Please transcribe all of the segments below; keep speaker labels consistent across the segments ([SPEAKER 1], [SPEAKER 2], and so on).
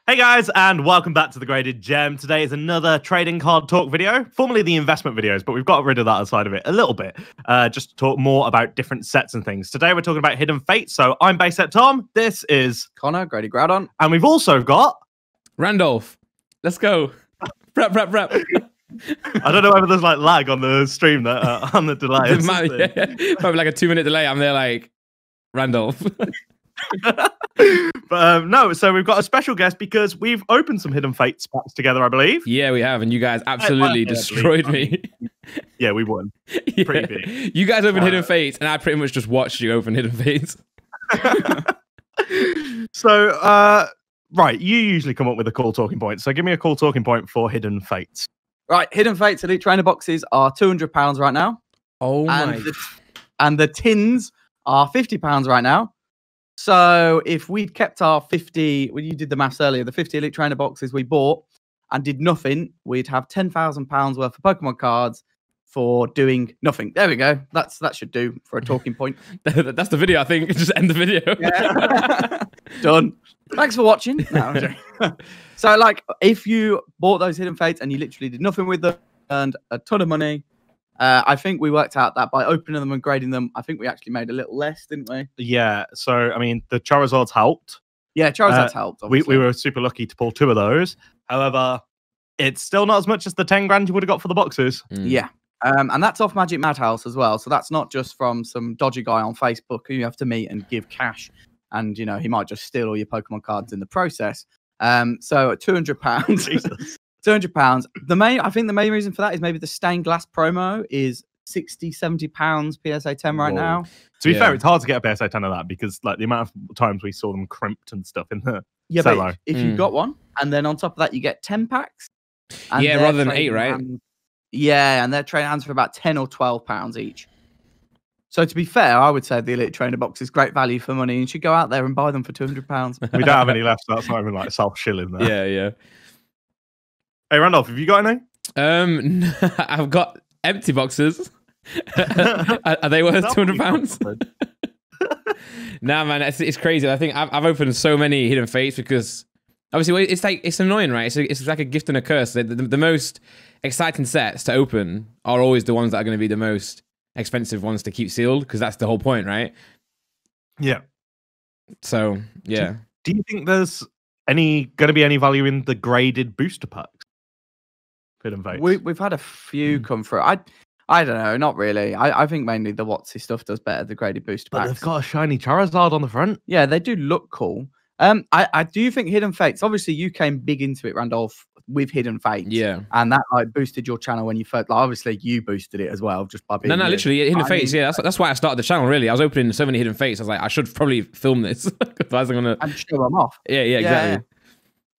[SPEAKER 1] Hey guys, and welcome back to the Graded Gem. Today is another trading card talk video, formerly the investment videos, but we've got rid of that side of it a little bit, just to talk more about different sets and things. Today we're talking about Hidden Fates, so I'm Bayset Tom, this is
[SPEAKER 2] Connor, Grady Groudon,
[SPEAKER 1] and we've also got
[SPEAKER 3] Randolph. Let's go. Rap.
[SPEAKER 1] I don't know whether there's like lag on the stream, that on the delay.
[SPEAKER 3] Probably like a 2-minute delay. I'm there like, Randolph.
[SPEAKER 1] But no, so we've got a special guest because we've opened some Hidden Fates packs together, I believe.
[SPEAKER 3] Yeah, we have, and you guys absolutely destroyed me.
[SPEAKER 1] Yeah, we won.
[SPEAKER 3] Yeah.
[SPEAKER 1] Pretty big.
[SPEAKER 3] You guys opened Hidden Fates, and I pretty much just watched you open Hidden Fates.
[SPEAKER 1] So, right, you usually come up with a cool talking point. So give me a cool talking point for Hidden Fates.
[SPEAKER 2] Right, Hidden Fates Elite Trainer boxes are £200 right now.
[SPEAKER 3] Oh my.
[SPEAKER 2] And the tins are £50 right now. So if we'd kept our 50, well, you did the maths earlier, the 50 Elite Trainer boxes we bought and did nothing, we'd have £10,000 worth of Pokemon cards for doing nothing. There we go. That should do for a talking point.
[SPEAKER 3] That's the video, I think. Just end the video.
[SPEAKER 2] Yeah. Done. Thanks for watching. No, I'm joking. So, like, if you bought those Hidden Fates and you literally did nothing with them, earned a ton of money, I think we worked out that by opening them and grading them, I think we actually made a little less, didn't we?
[SPEAKER 1] Yeah, so, I mean, the Charizards helped.
[SPEAKER 2] Yeah, Charizard's helped.
[SPEAKER 1] We were super lucky to pull 2 of those. However, it's still not as much as the 10 grand you would have got for the boxes.
[SPEAKER 2] Yeah. And that's off Magic Madhouse as well. So that's not just from some dodgy guy on Facebook who you have to meet and give cash. And, you know, he might just steal all your Pokemon cards in the process. So at £200, £200. I think the main reason for that is maybe the stained glass promo is £60-70 PSA 10 right now.
[SPEAKER 1] To be fair, it's hard to get a PSA 10 of that because like the amount of times we saw them crimped and stuff in the cello.
[SPEAKER 2] But if you got one, and then on top of that you get 10 packs.
[SPEAKER 3] Yeah, rather than 8, right?
[SPEAKER 2] Yeah, and they're trading hands for about £10 or £12 each. So to be fair, I would say the Elite Trainer box is great value for money. You should go out there and buy them for £200.
[SPEAKER 1] We don't have any left, so that's not even like self-shilling there.
[SPEAKER 3] Yeah.
[SPEAKER 1] Hey, Randolph, have you got any?
[SPEAKER 3] I've got empty boxes. Are they worth £200? Nah, man, it's crazy. I think I've opened so many Hidden Fates because obviously it's annoying, right? It's like a gift and a curse. The most exciting sets to open are always the ones that are going to be the most expensive ones to keep sealed because that's the whole point, right?
[SPEAKER 1] Yeah.
[SPEAKER 3] So yeah.
[SPEAKER 1] Do you think there's going to be any value in the graded booster packs? Hidden Fates.
[SPEAKER 2] We've had a few come through. I don't know, not really. I think mainly the WotC stuff does better, the graded booster
[SPEAKER 1] But
[SPEAKER 2] packs.
[SPEAKER 1] they've got a shiny Charizard on the front.
[SPEAKER 2] Yeah, they do look cool. I do think Hidden Fates, obviously you came big into it, Randolph, with Hidden Fates.
[SPEAKER 3] Yeah.
[SPEAKER 2] And that like boosted your channel when you first, like obviously you boosted it as well, just by being
[SPEAKER 3] No, literally Hidden Fates. Yeah, that's why I started the channel. Really, I was opening so many Hidden Fates. I was like, I should probably film this. Otherwise I'm gonna
[SPEAKER 2] and show them off.
[SPEAKER 3] Yeah, exactly.
[SPEAKER 2] Yeah.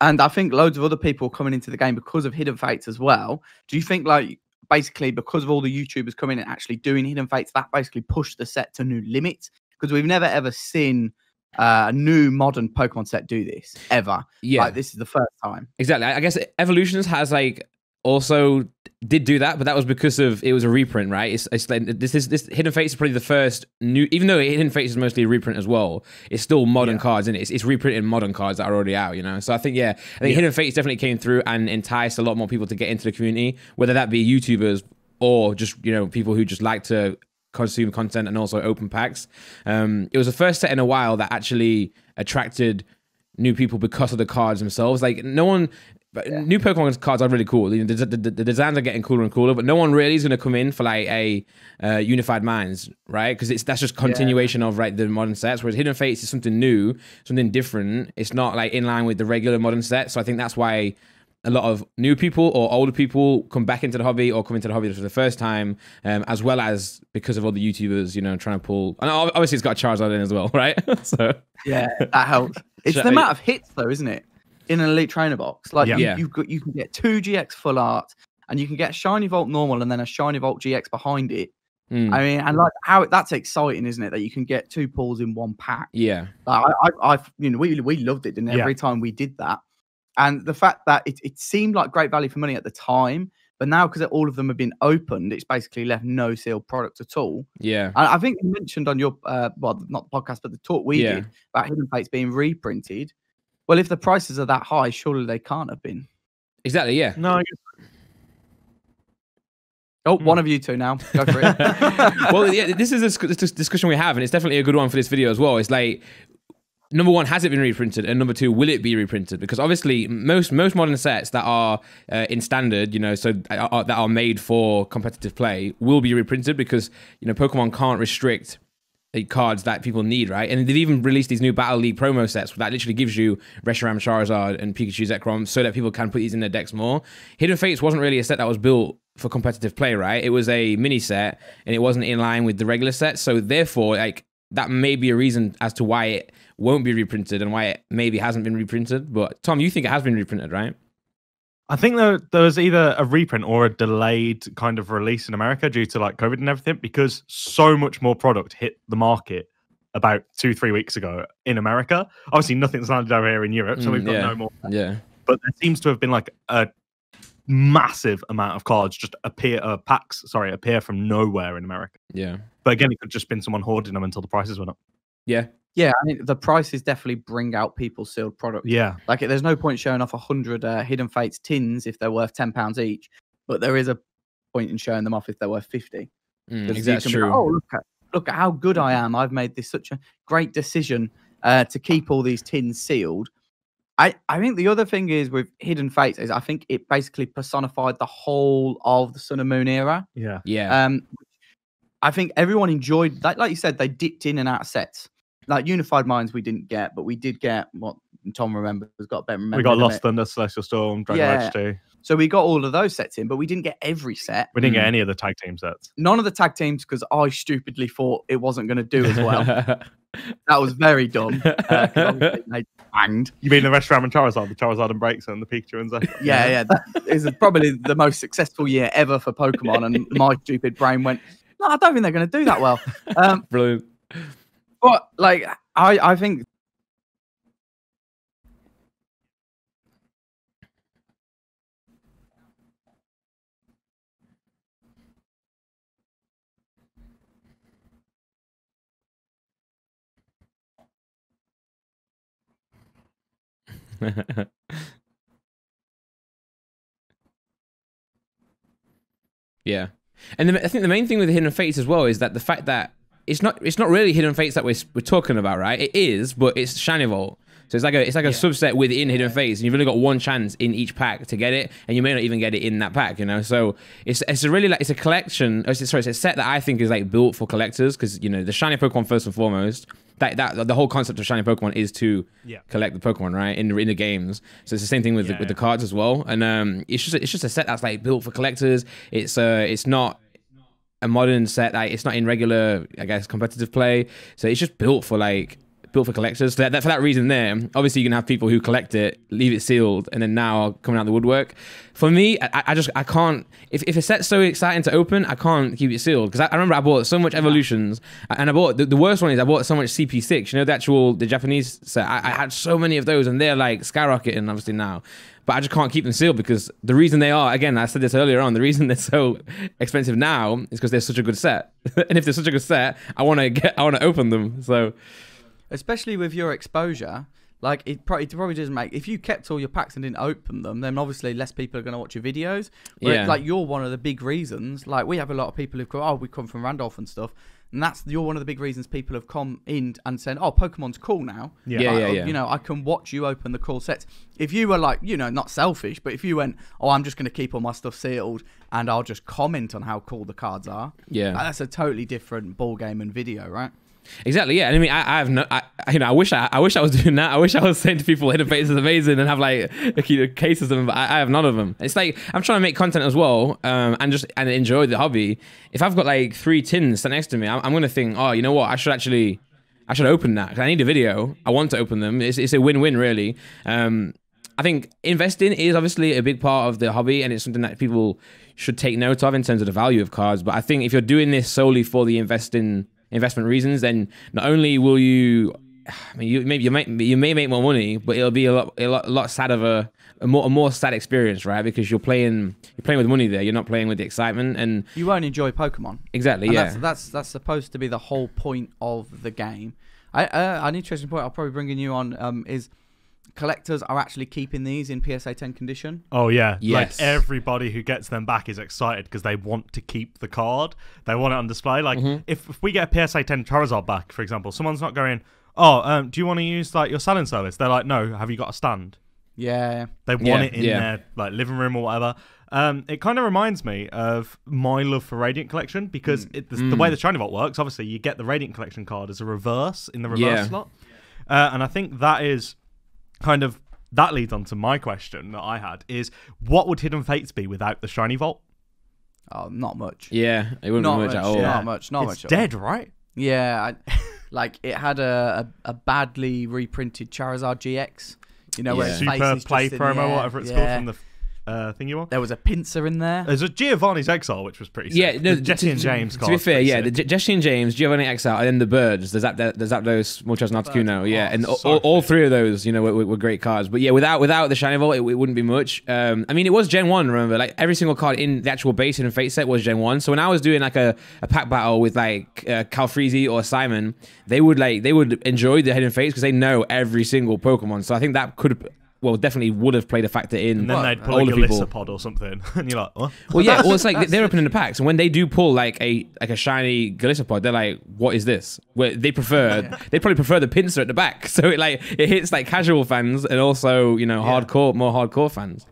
[SPEAKER 2] And I think loads of other people coming into the game because of Hidden Fates as well. Do you think like basically because of all the YouTubers coming and actually doing Hidden Fates, that basically pushed the set to new limits? Because we've never ever seen a new modern Pokemon set do this ever.
[SPEAKER 3] Yeah,
[SPEAKER 2] like, this is the first time.
[SPEAKER 3] Exactly. I guess Evolutions has like also did do that, but that was because of it was a reprint, right? It's like this Hidden Fates is probably the first new, even though Hidden Fates is mostly a reprint as well. It's still modern cards, and it's reprinted modern cards that are already out, you know. So I think Hidden Fates definitely came through and enticed a lot more people to get into the community, whether that be YouTubers or just people who just like to consume content and also open packs. It was the first set in a while that actually attracted new people because of the cards themselves. Like new Pokemon cards are really cool. The designs are getting cooler and cooler, but no one really is going to come in for like a Unified Minds, right? Because that's just continuation of the modern sets. Whereas Hidden Fates is something new, something different. It's not like in line with the regular modern set. So I think that's why a lot of new people or older people come back into the hobby or come into the hobby for the first time, as well as because of all the YouTubers, trying to pull. And obviously, it's got Charizard in as well, right? So
[SPEAKER 2] yeah, that helps. It's the amount of hits, though, isn't it? In an Elite Trainer box, like you can get 2 GX full art, and you can get a Shiny Volt normal, and then a Shiny Volt GX behind it. I mean, and like that's exciting, isn't it? That you can get 2 pulls in one pack.
[SPEAKER 3] Yeah,
[SPEAKER 2] we loved it, didn't it? Every time we did that. And the fact that it seemed like great value for money at the time, but now because all of them have been opened, it's basically left no sealed product at all.
[SPEAKER 3] Yeah.
[SPEAKER 2] And I think you mentioned on your, well, not the podcast, but the talk we did about Hidden Fates being reprinted. Well, if the prices are that high, surely they can't have been.
[SPEAKER 3] Exactly, yeah.
[SPEAKER 1] No,
[SPEAKER 2] Oh, one of you two now. Go for it.
[SPEAKER 3] Well, yeah, this is this discussion we have, and it's definitely a good one for this video as well. It's like, number one, has it been reprinted? And number two, will it be reprinted? Because obviously, most modern sets that are in standard, you know, so that are made for competitive play will be reprinted because, you know, Pokemon can't restrict cards that people need, right? And they've even released these new Battle League promo sets that literally gives you Reshiram, Charizard, and Pikachu Zekrom so that people can put these in their decks more. Hidden Fates wasn't really a set that was built for competitive play, right? It was a mini set, and it wasn't in line with the regular set. So therefore, like, that may be a reason as to why it won't be reprinted and why it maybe hasn't been reprinted. But Tom, you think it has been reprinted, right?
[SPEAKER 1] I think there was either a reprint or a delayed kind of release in America due to like COVID and everything, because so much more product hit the market about 2-3 weeks ago in America. Obviously, nothing's landed over here in Europe, so we've got no more.
[SPEAKER 3] Yeah.
[SPEAKER 1] But there seems to have been like a massive amount of cards just appear from nowhere in America.
[SPEAKER 3] Yeah.
[SPEAKER 1] But again, it could just been someone hoarding them until the prices went up.
[SPEAKER 3] Yeah.
[SPEAKER 2] Yeah, I mean, the prices definitely bring out people's sealed products.
[SPEAKER 1] Yeah.
[SPEAKER 2] Like, there's no point showing off 100 Hidden Fates tins if they're worth £10 each, but there is a point in showing them off if they're worth 50.
[SPEAKER 3] That's true.
[SPEAKER 2] Like, oh, look at how good I am. I've made this such a great decision to keep all these tins sealed. I think the other thing is with Hidden Fates is I think it basically personified the whole of the Sun and Moon era.
[SPEAKER 1] Yeah.
[SPEAKER 3] Yeah.
[SPEAKER 2] I think everyone enjoyed that. Like you said, they dipped in and out of sets. Like Unified Minds, we didn't get, but we did get what Tom remembers. Got better.
[SPEAKER 1] We got Lost Thunder, Celestial Storm, Dragon Age 2.
[SPEAKER 2] So we got all of those sets in, but we didn't get every set.
[SPEAKER 1] We didn't get any of the tag team sets.
[SPEAKER 2] None of the tag teams because I stupidly thought it wasn't going to do as well. That was very dumb. They banged.
[SPEAKER 1] You mean the Reshiram and Charizard, the Charizard and Breaks and the Pikachu and Zekrom?
[SPEAKER 2] Yeah. That is probably the most successful year ever for Pokemon, and my stupid brain went, no, I don't think they're going to do that well.
[SPEAKER 3] Brilliant.
[SPEAKER 2] But like, I think
[SPEAKER 3] Yeah. And I think the main thing with Hidden Fates as well is that the fact that it's not really Hidden Fates that we're talking about, right? It is, but it's Shiny Vault. So it's like a subset within Hidden Fates, and you've only got one chance in each pack to get it, and you may not even get it in that pack, you know. So it's a really it's a collection. It's a set that I think is like built for collectors because, you know, the shiny Pokemon first and foremost. That the whole concept of shiny Pokemon is to collect the Pokemon, right, in the games. So it's the same thing with the cards as well. And it's just a set that's like built for collectors. It's not a modern set. Like, it's not in regular, I guess, competitive play. So it's just built for collectors. So for that reason there, obviously you can have people who collect it, leave it sealed, and then now coming out the woodwork. For me, I can't, if a set's so exciting to open, I can't keep it sealed. Because I remember I bought so much Evolutions, and I bought, the worst one is I bought so much CP6, you know, the Japanese set. I had so many of those, and they're like skyrocketing obviously now. But I just can't keep them sealed because the reason they are, again, I said this earlier on, the reason they're so expensive now is because they're such a good set. And if they're such a good set, I want to open them. So,
[SPEAKER 2] especially with your exposure, like it probably doesn't make. If you kept all your packs and didn't open them, then obviously less people are going to watch your videos. Where like you're one of the big reasons. Like we have a lot of people who go, we come from Randolph and stuff. And you're one of the big reasons people have come in and said, oh, Pokemon's cool now.
[SPEAKER 3] Yeah.
[SPEAKER 2] You know, I can watch you open the cool sets. If you were like, you know, not selfish, but if you went, oh, I'm just going to keep all my stuff sealed and I'll just comment on how cool the cards are. Yeah. That's a totally different ball game and video, right?
[SPEAKER 3] Exactly, yeah. And I mean, I have no, I wish I was doing that. I wish I was saying to people, Hidden Fates is amazing and have like cases of them, but I have none of them. It's like I'm trying to make content as well, and enjoy the hobby. If I've got like 3 tins sat next to me, I'm gonna think, oh, you know what? I should open that because I need a video. I want to open them. It's a win-win, really. I think investing is obviously a big part of the hobby, and it's something that people should take note of in terms of the value of cards. But I think if you're doing this solely for the investment reasons, then not only will you, I mean, you may make more money, but it'll be a lot sad of a more sad experience, right? Because you're playing with money there. You're not playing with the excitement, and
[SPEAKER 2] you won't enjoy Pokemon.
[SPEAKER 3] Exactly,
[SPEAKER 2] and
[SPEAKER 3] yeah.
[SPEAKER 2] That's supposed to be the whole point of the game. An interesting point I'll probably bring you on is collectors are actually keeping these in PSA 10 condition.
[SPEAKER 1] Oh yeah,
[SPEAKER 3] Yes.
[SPEAKER 1] like everybody who gets them back is excited because they want to keep the card. They want it on display. Like if we get a PSA 10 Charizard back, for example, someone's not going, "Oh, do you want to use like your selling service?" They're like, "No, have you got a stand?"
[SPEAKER 2] Yeah.
[SPEAKER 1] They want it in their like living room or whatever. It kind of reminds me of my love for Radiant Collection because the way the Shiny Vault works, obviously you get the Radiant Collection card as a reverse in the reverse slot. And I think that is kind of, that leads on to my question that I had is, what would Hidden Fates be without the Shiny Vault?
[SPEAKER 2] Oh, not much.
[SPEAKER 3] Yeah, it wouldn't be much at all.
[SPEAKER 2] Not much. Not
[SPEAKER 1] It's
[SPEAKER 2] much.
[SPEAKER 1] dead, right?
[SPEAKER 2] Yeah, like it had a badly reprinted Charizard GX. You know, where its face
[SPEAKER 1] Super
[SPEAKER 2] is
[SPEAKER 1] Play
[SPEAKER 2] just in the
[SPEAKER 1] promo,
[SPEAKER 2] air.
[SPEAKER 1] whatever it's called from the thing you want.
[SPEAKER 2] There was a pincer in there.
[SPEAKER 1] There's a Giovanni's Exile, which was pretty sick.
[SPEAKER 3] Yeah, no,
[SPEAKER 1] The Jesse and James card.
[SPEAKER 3] To be fair, yeah, the Jesse and James, Giovanni Exile, and then the Birds. There's Zapdos, Moltres, and Articuno. Yeah, and all three of those, you know, were great cards. But yeah, without the Shiny Vault, it wouldn't be much. I mean, it was Gen 1, remember? Like, every single card in the actual base and Fate set was Gen 1. So when I was doing, like, a pack battle with, like, Calfreezy or Simon, they would enjoy the Hidden Fates because they know every single Pokemon. So I think that could... Well, definitely would have played a factor in.
[SPEAKER 1] And then they'd pull
[SPEAKER 3] all
[SPEAKER 1] a
[SPEAKER 3] the people.
[SPEAKER 1] Galissapod or something, and you're like, "What?"
[SPEAKER 3] Well, yeah. Well, it's like they're opening the packs, and when they do pull like a shiny Galissapod, they're like, "What is this?" Where they probably prefer the pincer at the back, so it hits like casual fans and also more hardcore fans.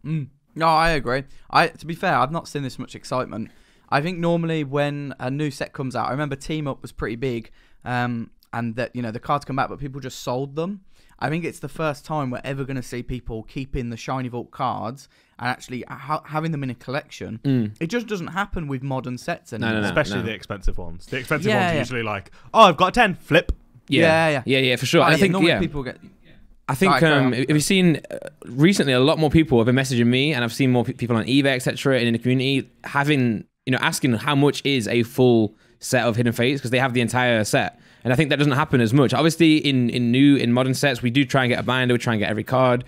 [SPEAKER 2] No, I agree. To be fair, I've not seen this much excitement. I think normally when a new set comes out, I remember Team Up was pretty big, and that the cards come back, but people just sold them. I think it's the first time we're ever going to see people keeping the Shiny Vault cards and actually having them in a collection. It just doesn't happen with modern sets anymore.
[SPEAKER 3] No.
[SPEAKER 1] Especially the expensive ones. The expensive ones are usually like, "Oh, I've got a 10, flip."
[SPEAKER 3] Yeah, for sure. And I think
[SPEAKER 2] people get.
[SPEAKER 3] I think if you've seen recently, a lot more people have been messaging me, and I've seen more people on eBay, etc., and in the community having asking how much is a full set of Hidden Fates because they have the entire set. And I think that doesn't happen as much. Obviously, in modern sets, we do try and get a binder, we try and get every card,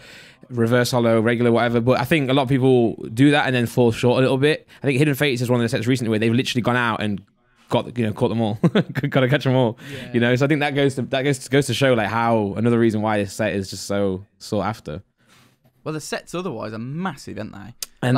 [SPEAKER 3] reverse holo, regular, whatever. But I think a lot of people do that and then fall short a little bit. I think Hidden Fates is one of the sets recently where they've literally gone out and caught them all, got to catch them all. Yeah. So I think that goes to show like how another reason why this set is just so sought after.
[SPEAKER 2] Well, the sets otherwise are massive, aren't they?
[SPEAKER 3] And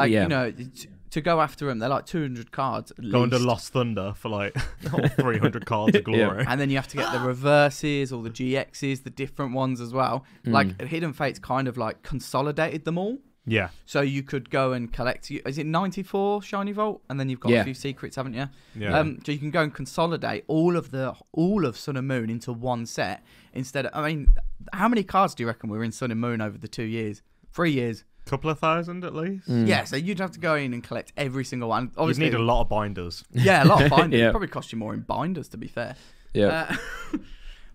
[SPEAKER 2] to go after them, they're like 200 cards at
[SPEAKER 1] Going to
[SPEAKER 2] least.
[SPEAKER 1] Lost Thunder for like 300 cards of glory.
[SPEAKER 2] And then you have to get the reverses, all the GXs, the different ones as well. Like Hidden Fates kind of like consolidated them all.
[SPEAKER 1] Yeah.
[SPEAKER 2] So you could go and collect. Is it 94 Shiny Vault? And then you've got a few secrets, haven't you?
[SPEAKER 1] Yeah.
[SPEAKER 2] So you can go and consolidate all of Sun and Moon into one set instead of. I mean, how many cards do you reckon were in Sun and Moon over the 2 years, 3 years?
[SPEAKER 1] Couple of thousand at least.
[SPEAKER 2] Yeah, so you'd have to go in and collect every single one. Obviously,
[SPEAKER 1] You'd need a lot of binders.
[SPEAKER 2] Yeah, a lot of binders.
[SPEAKER 3] Yeah.
[SPEAKER 2] It'd probably cost you more in binders, to be fair.
[SPEAKER 3] Yeah.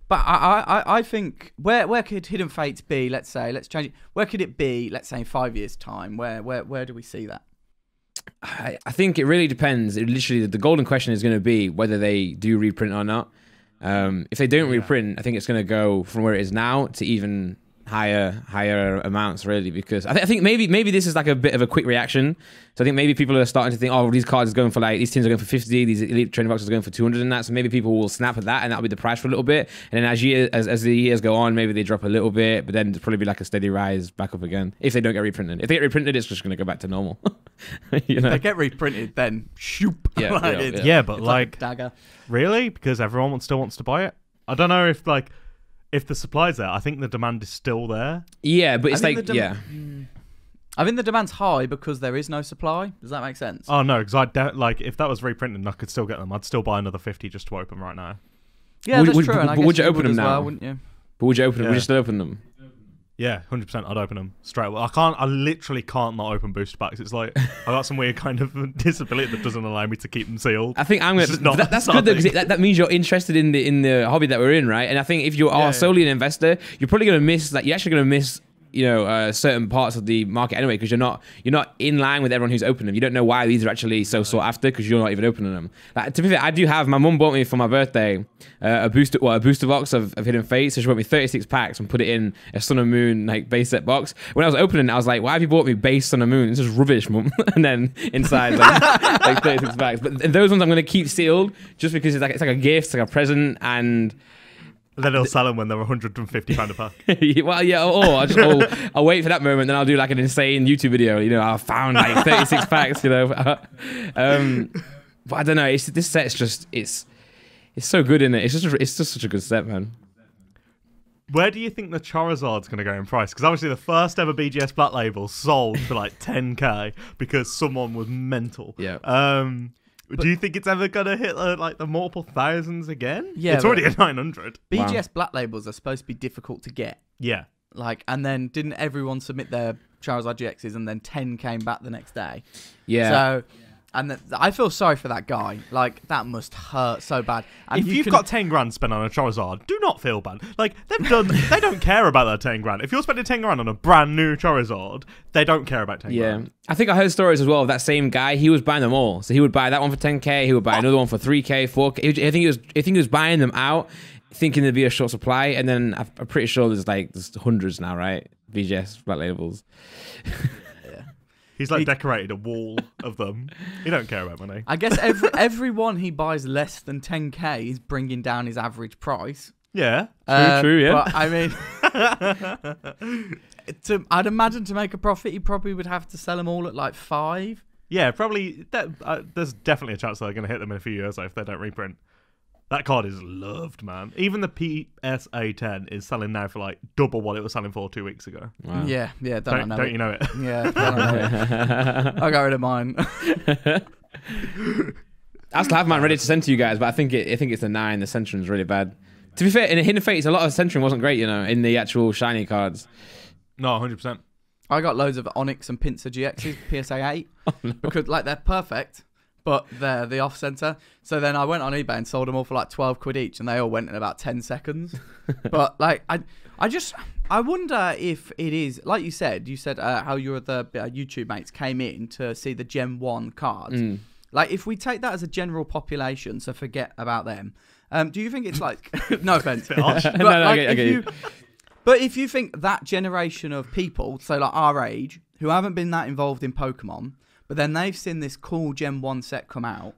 [SPEAKER 2] But I think where could Hidden Fates be? Let's change it. Where could it be? Let's say in 5 years' time. Where do we see that?
[SPEAKER 3] I think it really depends. Literally, the golden question is going to be whether they do reprint or not. If they don't reprint, I think it's going to go from where it is now to even higher amounts, really, because I think maybe this is like a bit of a quick reaction. So I think maybe people are starting to think, oh, these cards are going for like, these teams are going for 50, these elite training boxes are going for 200 and that. So maybe people will snap at that and that'll be the price for a little bit. And then as the years go on, maybe they drop a little bit, but then it'll probably be like a steady rise back up again if they don't get reprinted. If they get reprinted, it's just going to go back to normal.
[SPEAKER 2] If they get reprinted, then shoop.
[SPEAKER 1] Yeah, but like
[SPEAKER 2] dagger.
[SPEAKER 1] Really? Because everyone still wants to buy it? I don't know if the supply's there. I think the demand is still there.
[SPEAKER 3] Yeah, but it's
[SPEAKER 2] I
[SPEAKER 3] like,
[SPEAKER 2] I think the demand's high because there is no supply. Does that make sense?
[SPEAKER 1] Oh no, because if that was reprinted and I could still get them, I'd still buy another 50 just to open right now.
[SPEAKER 2] Yeah, that's true.
[SPEAKER 3] But would you open them now?
[SPEAKER 2] Well, wouldn't you?
[SPEAKER 3] But would you open them? Would you still open them?
[SPEAKER 1] Yeah, 100%. I'd open them straight away. I literally can't not open booster packs. It's like I got some weird kind of disability that doesn't allow me to keep them sealed.
[SPEAKER 3] I think I'm gonna. That's good though, because that means you're interested in the hobby that we're in, right? And I think if you are solely an investor, you're probably gonna miss. Like, you're actually gonna miss certain parts of the market anyway, because you're not in line with everyone who's opening them. You don't know why these are actually so sought after because you're not even opening them. Like, to be fair, I do have, my mum bought me for my birthday a booster box of Hidden Fates. So she bought me 36 packs and put it in a Sun and Moon like base set box. When I was opening it, I was like, why have you bought me base Sun and Moon? This is rubbish, mum. And then inside like 36 packs. But those ones I'm gonna keep sealed just because it's like a gift, it's like a present, and
[SPEAKER 1] And then he'll sell them when they're £150 a pack.
[SPEAKER 3] Well, yeah, I'll wait for that moment, then I'll do like an insane YouTube video. You know, I found like 36 packs. You know, but I don't know. This set's just it's so good in it. It's just such a good set, man.
[SPEAKER 1] Where do you think the Charizard's going to go in price? Because obviously the first ever BGS Black Label sold for like 10k because someone was mental.
[SPEAKER 3] Yeah.
[SPEAKER 1] Do you think it's ever going to hit like the multiple thousands again?
[SPEAKER 2] Yeah,
[SPEAKER 1] it's already at 900.
[SPEAKER 2] BGS Black Labels are supposed to be difficult to get.
[SPEAKER 1] Yeah.
[SPEAKER 2] Like, and then didn't everyone submit their Charizard GXs and then 10 came back the next day?
[SPEAKER 3] Yeah.
[SPEAKER 2] So, and I feel sorry for that guy. Like, that must hurt so bad. And
[SPEAKER 1] If you've got 10 grand spent on a Charizard, do not feel bad. Like, they don't care about that 10 grand. If you're spending 10 grand on a brand new Charizard, they don't care about 10 grand.
[SPEAKER 3] I think I heard stories as well of that same guy. He was buying them all. So he would buy that one for 10k. He would buy another one for 3k, 4k. I think he was buying them out, thinking there'd be a short supply. And then I'm pretty sure there's hundreds now, right? BGS Black Labels.
[SPEAKER 1] He's like decorated a wall of them. He don't care about money.
[SPEAKER 2] I guess everyone he buys less than 10k is bringing down his average price.
[SPEAKER 1] Yeah.
[SPEAKER 3] True, yeah.
[SPEAKER 2] But I mean, I'd imagine to make a profit, he probably would have to sell them all at like 5.
[SPEAKER 1] Yeah, probably. There's definitely a chance they're going to hit them in a few years though, if they don't reprint. That card is loved, man. Even the PSA 10 is selling now for like double what it was selling for 2 weeks ago.
[SPEAKER 3] Wow.
[SPEAKER 2] Yeah.
[SPEAKER 1] Don't you know it?
[SPEAKER 2] Yeah, don't know it. I got rid of mine.
[SPEAKER 3] I still have mine ready to send to you guys, but I think it's the 9. The Centuring's really bad. To be fair, in Hidden Fates, a lot of Centuring wasn't great, you know, in the actual shiny cards.
[SPEAKER 1] No, 100%.
[SPEAKER 2] I got loads of Onyx and Pinsir GXs, PSA 8, because like they're perfect, but they're the off center. So then I went on eBay and sold them all for like 12 quid each, and they all went in about 10 seconds. But like I wonder if it is like you said how your the YouTube mates came in to see the Gen 1 cards. Like if we take that as a general population, so forget about them. Do you think it's like no offense, but
[SPEAKER 3] I get you.
[SPEAKER 2] But if you think that generation of people, so like our age, who haven't been that involved in Pokemon, but then they've seen this cool Gen 1 set come out,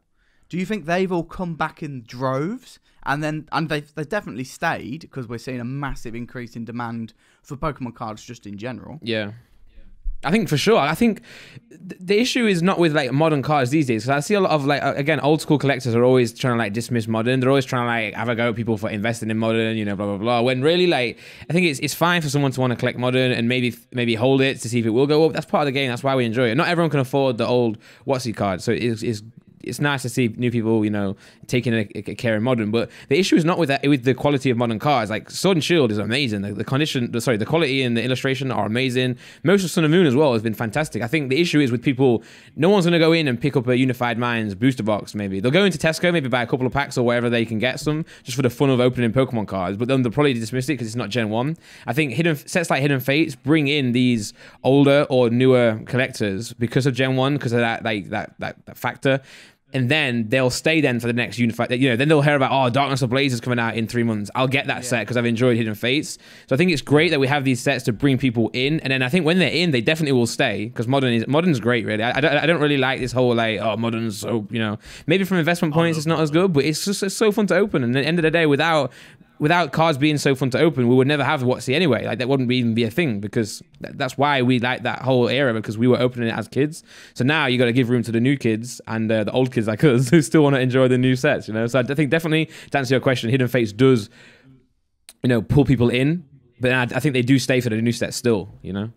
[SPEAKER 2] do you think they've all come back in droves? And they've definitely stayed because we're seeing a massive increase in demand for Pokemon cards just in general.
[SPEAKER 3] Yeah. I think for sure. I think the issue is not with like modern cards these days. Because I see a lot of like again old school collectors are always trying to like dismiss modern. They're always trying to like have a go at people for investing in modern, you know, blah blah blah. When really like I think it's fine for someone to want to collect modern and maybe hold it to see if it will go up. That's part of the game. That's why we enjoy it. Not everyone can afford the old WotC card, so it's nice to see new people, you know, taking a care in modern. But the issue is not with that, with the quality of modern cards. Like Sword and Shield is amazing. The quality and the illustration are amazing. Most of Sun and Moon as well has been fantastic. I think the issue is with people, no one's going to go in and pick up a Unified Minds booster box maybe. They'll go into Tesco, maybe buy a couple of packs or wherever they can get some, just for the fun of opening Pokemon cards. But then they'll probably dismiss it because it's not Gen 1. I think sets like Hidden Fates bring in these older or newer collectors because of Gen 1, because of that factor. And then they'll stay then for the next Unified, you know, then they'll hear about, oh, Darkness Ablaze is coming out in 3 months. I'll get that set because I've enjoyed Hidden Fates. So I think it's great that we have these sets to bring people in. And then I think when they're in, they definitely will stay because modern's great, really. I don't really like this whole like, oh, modern's so, you know, maybe from investment points it's not as good, but it's so fun to open. And at the end of the day, without cards being so fun to open, we would never have WotC anyway. Like that wouldn't even be a thing because that's why we like that whole era, because we were opening it as kids. So now you got to give room to the new kids and the old kids like us who still want to enjoy the new sets, you know. So I think definitely to answer your question, Hidden Fates does, you know, pull people in, but I think they do stay for the new sets still, you know.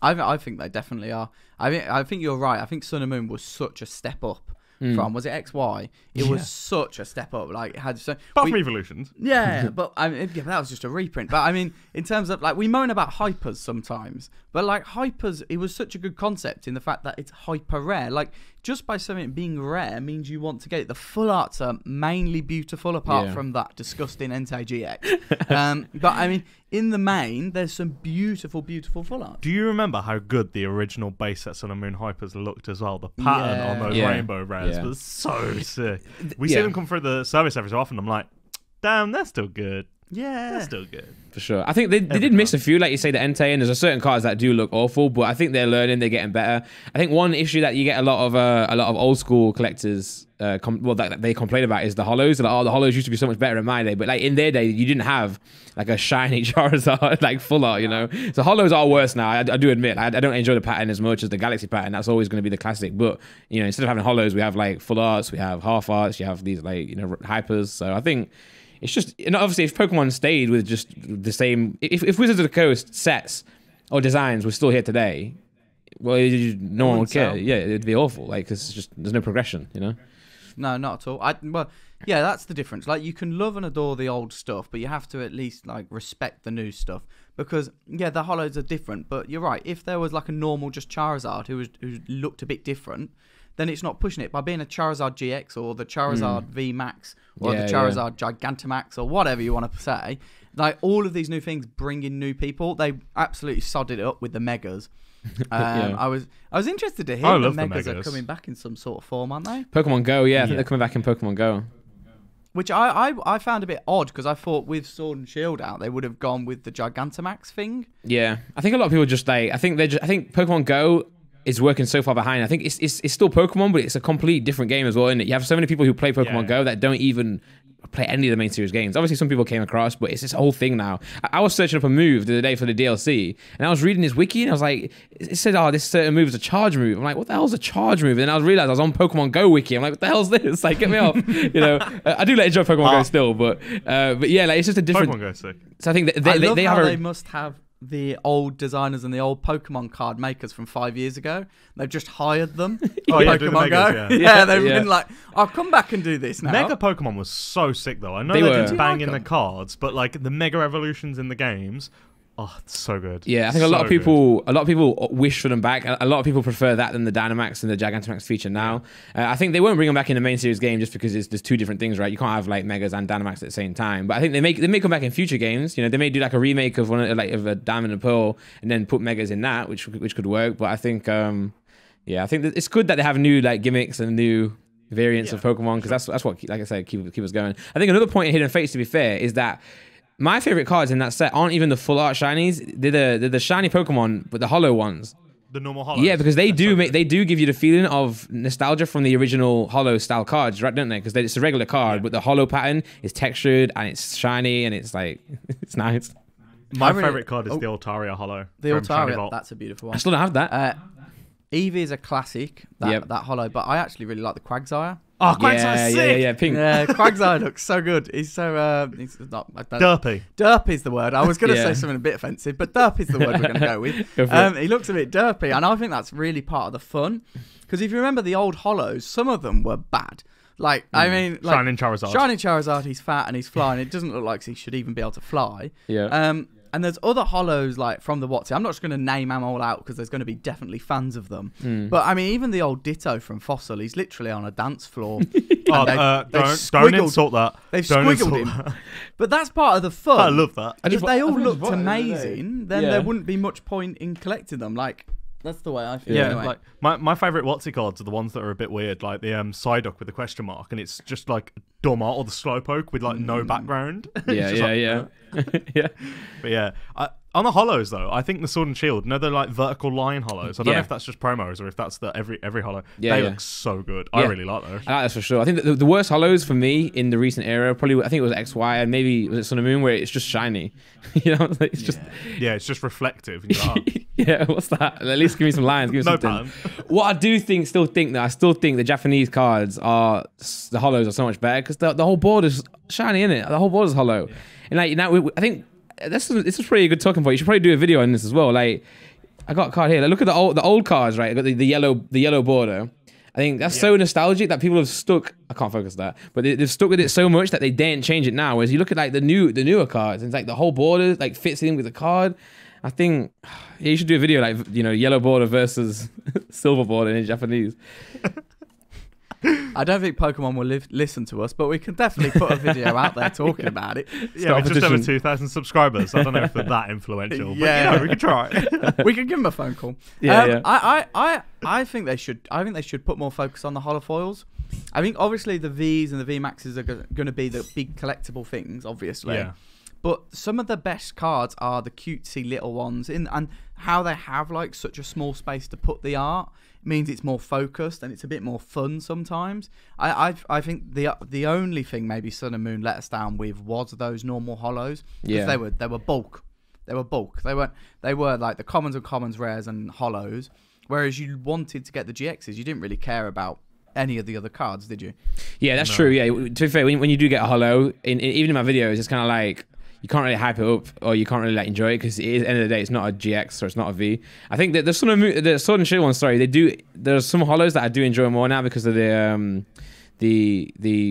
[SPEAKER 2] I think they definitely are. I think you're right. I think Sun and Moon was such a step up. From was it XY? It was such a step up. Like it had so.
[SPEAKER 1] Apart from Evolutions.
[SPEAKER 2] Yeah, but I mean, that was just a reprint. But I mean, in terms of like, we moan about hypers sometimes, but like hypers, it was such a good concept in the fact that it's hyper rare. Like just by something being rare means you want to get it. The full arts are mainly beautiful, apart from that disgusting Entei GX. But I mean, in the main, there's some beautiful, beautiful full art.
[SPEAKER 1] Do you remember how good the original base set Sun and Moon Hypers looked as well? The pattern on those rainbow rares was so sick. We see them come through the service every so often. I'm like, damn, they're still good.
[SPEAKER 2] Yeah,
[SPEAKER 1] they're still good.
[SPEAKER 3] For sure. I think they did miss a few, like you say, the Entei, and there's a certain cards that do look awful, but I think they're learning, they're getting better. I think one issue that you get a lot of old school collectors that they complain about is the hollows. They're like, oh, the hollows used to be so much better in my day, but like in their day, you didn't have like a shiny Charizard like full art, you know. So hollows are worse now. I do admit, I don't enjoy the pattern as much as the Galaxy pattern. That's always going to be the classic. But you know, instead of having hollows, we have like full arts, we have half arts, you have these like, you know, hypers. So I think it's just, and obviously if Pokemon stayed with just the same, if Wizards of the Coast sets or designs were still here today, well, no one would care. Yeah, it'd be awful. Like, cause it's just, there's no progression, you know.
[SPEAKER 2] No, not at all. Well, yeah, that's the difference. Like, you can love and adore the old stuff, but you have to at least like respect the new stuff, because yeah, the hollows are different. But you're right. If there was like a normal just Charizard who looked a bit different, then it's not pushing it. By being a Charizard GX or the Charizard V Max or the Charizard Gigantamax or whatever you want to say, like all of these new things bring in new people. They absolutely sodded it up with the Megas. I was interested to hear the Megas are coming back in some sort of form, aren't they?
[SPEAKER 3] Pokemon Go, yeah. I think they're coming back in Pokemon Go.
[SPEAKER 2] Which I found a bit odd, because I thought with Sword and Shield out, they would have gone with the Gigantamax thing.
[SPEAKER 3] Yeah, I think a lot of people just like, I think Pokemon Go is working so far behind. I think it's still Pokemon, but it's a complete different game as well, isn't it? You have so many people who play Pokemon Go that don't even play any of the main series games. Obviously, some people came across, but it's this whole thing now. I was searching up a move the other day for the DLC, and I was reading this wiki, and I was like, it said, oh, this certain move is a charge move. I'm like, what the hell's a charge move? And then I realized I was on Pokemon Go wiki. I'm like, what the hell's this? Like, get me off. You know, I do enjoy Pokemon Go still, but yeah, like it's just a different.
[SPEAKER 1] Pokemon Go sick.
[SPEAKER 3] So I think that
[SPEAKER 2] they must have the old designers and the old Pokemon card makers from 5 years ago. They've just hired them. Pokemon Go. Yeah, they've been like, I'll come back and do this now.
[SPEAKER 1] Mega Pokemon was so sick though. I know they're just banging the cards, but like the Mega Evolutions in the games, oh, it's so good.
[SPEAKER 3] Yeah, I think a lot of people wish for them back. A lot of people prefer that than the Dynamax and the Gigantamax feature now. I think they won't bring them back in the main series game just because there's two different things, right? You can't have like Megas and Dynamax at the same time. But I think they may come back in future games. You know, they may do like a remake of of a Diamond and Pearl and then put Megas in that, which could work. But I think I think that it's good that they have new like gimmicks and new variants of Pokemon, because that's what, like I said, keep us going. I think another point in Hidden Fates, to be fair, is that my favorite cards in that set aren't even the full art shinies. They're the shiny Pokemon, but the hollow ones.
[SPEAKER 1] The normal hollows.
[SPEAKER 3] Yeah, because they do give you the feeling of nostalgia from the original hollow style cards, right? Don't they? Because it's a regular card, but the hollow pattern is textured and it's shiny and it's like it's nice.
[SPEAKER 1] My favorite card is the Altaria hollow.
[SPEAKER 2] The Altaria, that's a beautiful one.
[SPEAKER 3] I still don't have that.
[SPEAKER 2] Eevee is a classic, that hollow, but I actually really like the Quagsire.
[SPEAKER 1] Oh, Quagsire's sick!
[SPEAKER 3] Yeah, pink.
[SPEAKER 2] Yeah, Quagsire looks so good. He's so he's not
[SPEAKER 1] derpy.
[SPEAKER 2] Derpy's the word. I was going to say something a bit offensive, but derpy's the word we're going to go with. He looks a bit derpy, and I think that's really part of the fun. Because if you remember the old hollows, some of them were bad. Like, I mean, like
[SPEAKER 1] Shining Charizard.
[SPEAKER 2] Shining Charizard, he's fat and he's flying. It doesn't look like he should even be able to fly.
[SPEAKER 3] Yeah.
[SPEAKER 2] And there's other hollows like from the WotC. I'm not just going to name them all out because there's going to be definitely fans of them. But I mean, even the old Ditto from Fossil, he's literally on a dance floor.
[SPEAKER 1] Don't insult that.
[SPEAKER 2] They've squiggled him. But that's part of the fun.
[SPEAKER 1] I love that.
[SPEAKER 2] If they all looked amazing, then there wouldn't be much point in collecting them. Like, that's the way I feel.
[SPEAKER 1] Yeah,
[SPEAKER 2] anyway.
[SPEAKER 1] like my favorite WotC cards are the ones that are a bit weird, like the Psyduck with the question mark, and it's just like dumb art, or the Slowpoke with like no background.
[SPEAKER 3] Yeah.
[SPEAKER 1] But yeah, on the hollows though, I think the Sword and Shield, they're like vertical line hollows. I don't know if that's just promos or if that's the every hollow. They look so good. I really like those.
[SPEAKER 3] I like those for sure. I think the worst hollows for me in the recent era, probably I think it was XY and maybe was it Sun and Moon, where it's just shiny. You know, like,
[SPEAKER 1] it's just reflective. And you're like,
[SPEAKER 3] yeah, what's that? At least give me some lines. Give me something. What I do still think the Japanese cards are, the hollows are so much better because the whole board is shiny, isn't it? The whhole board is hollow. And like now, I think this is pretty good talking point. You should probably do a video on this as well. Like, I got a card here. Like, look at the old cards, right? I got the yellow border. I think that's so nostalgic that people have stuck. I can't focus that, but they've stuck with it so much that they daren't change it now. Whereas you look at like the newer cards, and it's like the whole border like fits in with the card. I think you should do a video like, you know, yellow border versus silver border in Japanese.
[SPEAKER 2] I don't think Pokemon will listen to us, but we can definitely put a video out there talking about it.
[SPEAKER 1] Yeah, we just over 2,000 subscribers. I don't know if they're that influential, but you know, we could try.
[SPEAKER 2] We could give them a phone call. I think they should. I think they should put more focus on the holofoils. I think obviously the Vs and the V Maxes are going to be the big collectible things, obviously. Yeah. But some of the best cards are the cutesy little ones, and how they have like such a small space to put the art means it's more focused and it's a bit more fun sometimes. I think the only thing maybe Sun and Moon let us down with was those normal holos.
[SPEAKER 3] Yeah.
[SPEAKER 2] They were bulk. They were bulk. They were like the commons and commons, rares and holos. Whereas you wanted to get the GXs, you didn't really care about any of the other cards, did you?
[SPEAKER 3] Yeah, that's true. Yeah, to be fair, when you do get a holo, even in my videos, it's kind of like you can't really hype it up or you can't really like enjoy it because at the end of the day, it's not a GX or it's not a V. I think that the Sword and Shield one, sorry, there's some holos that I do enjoy more now because of the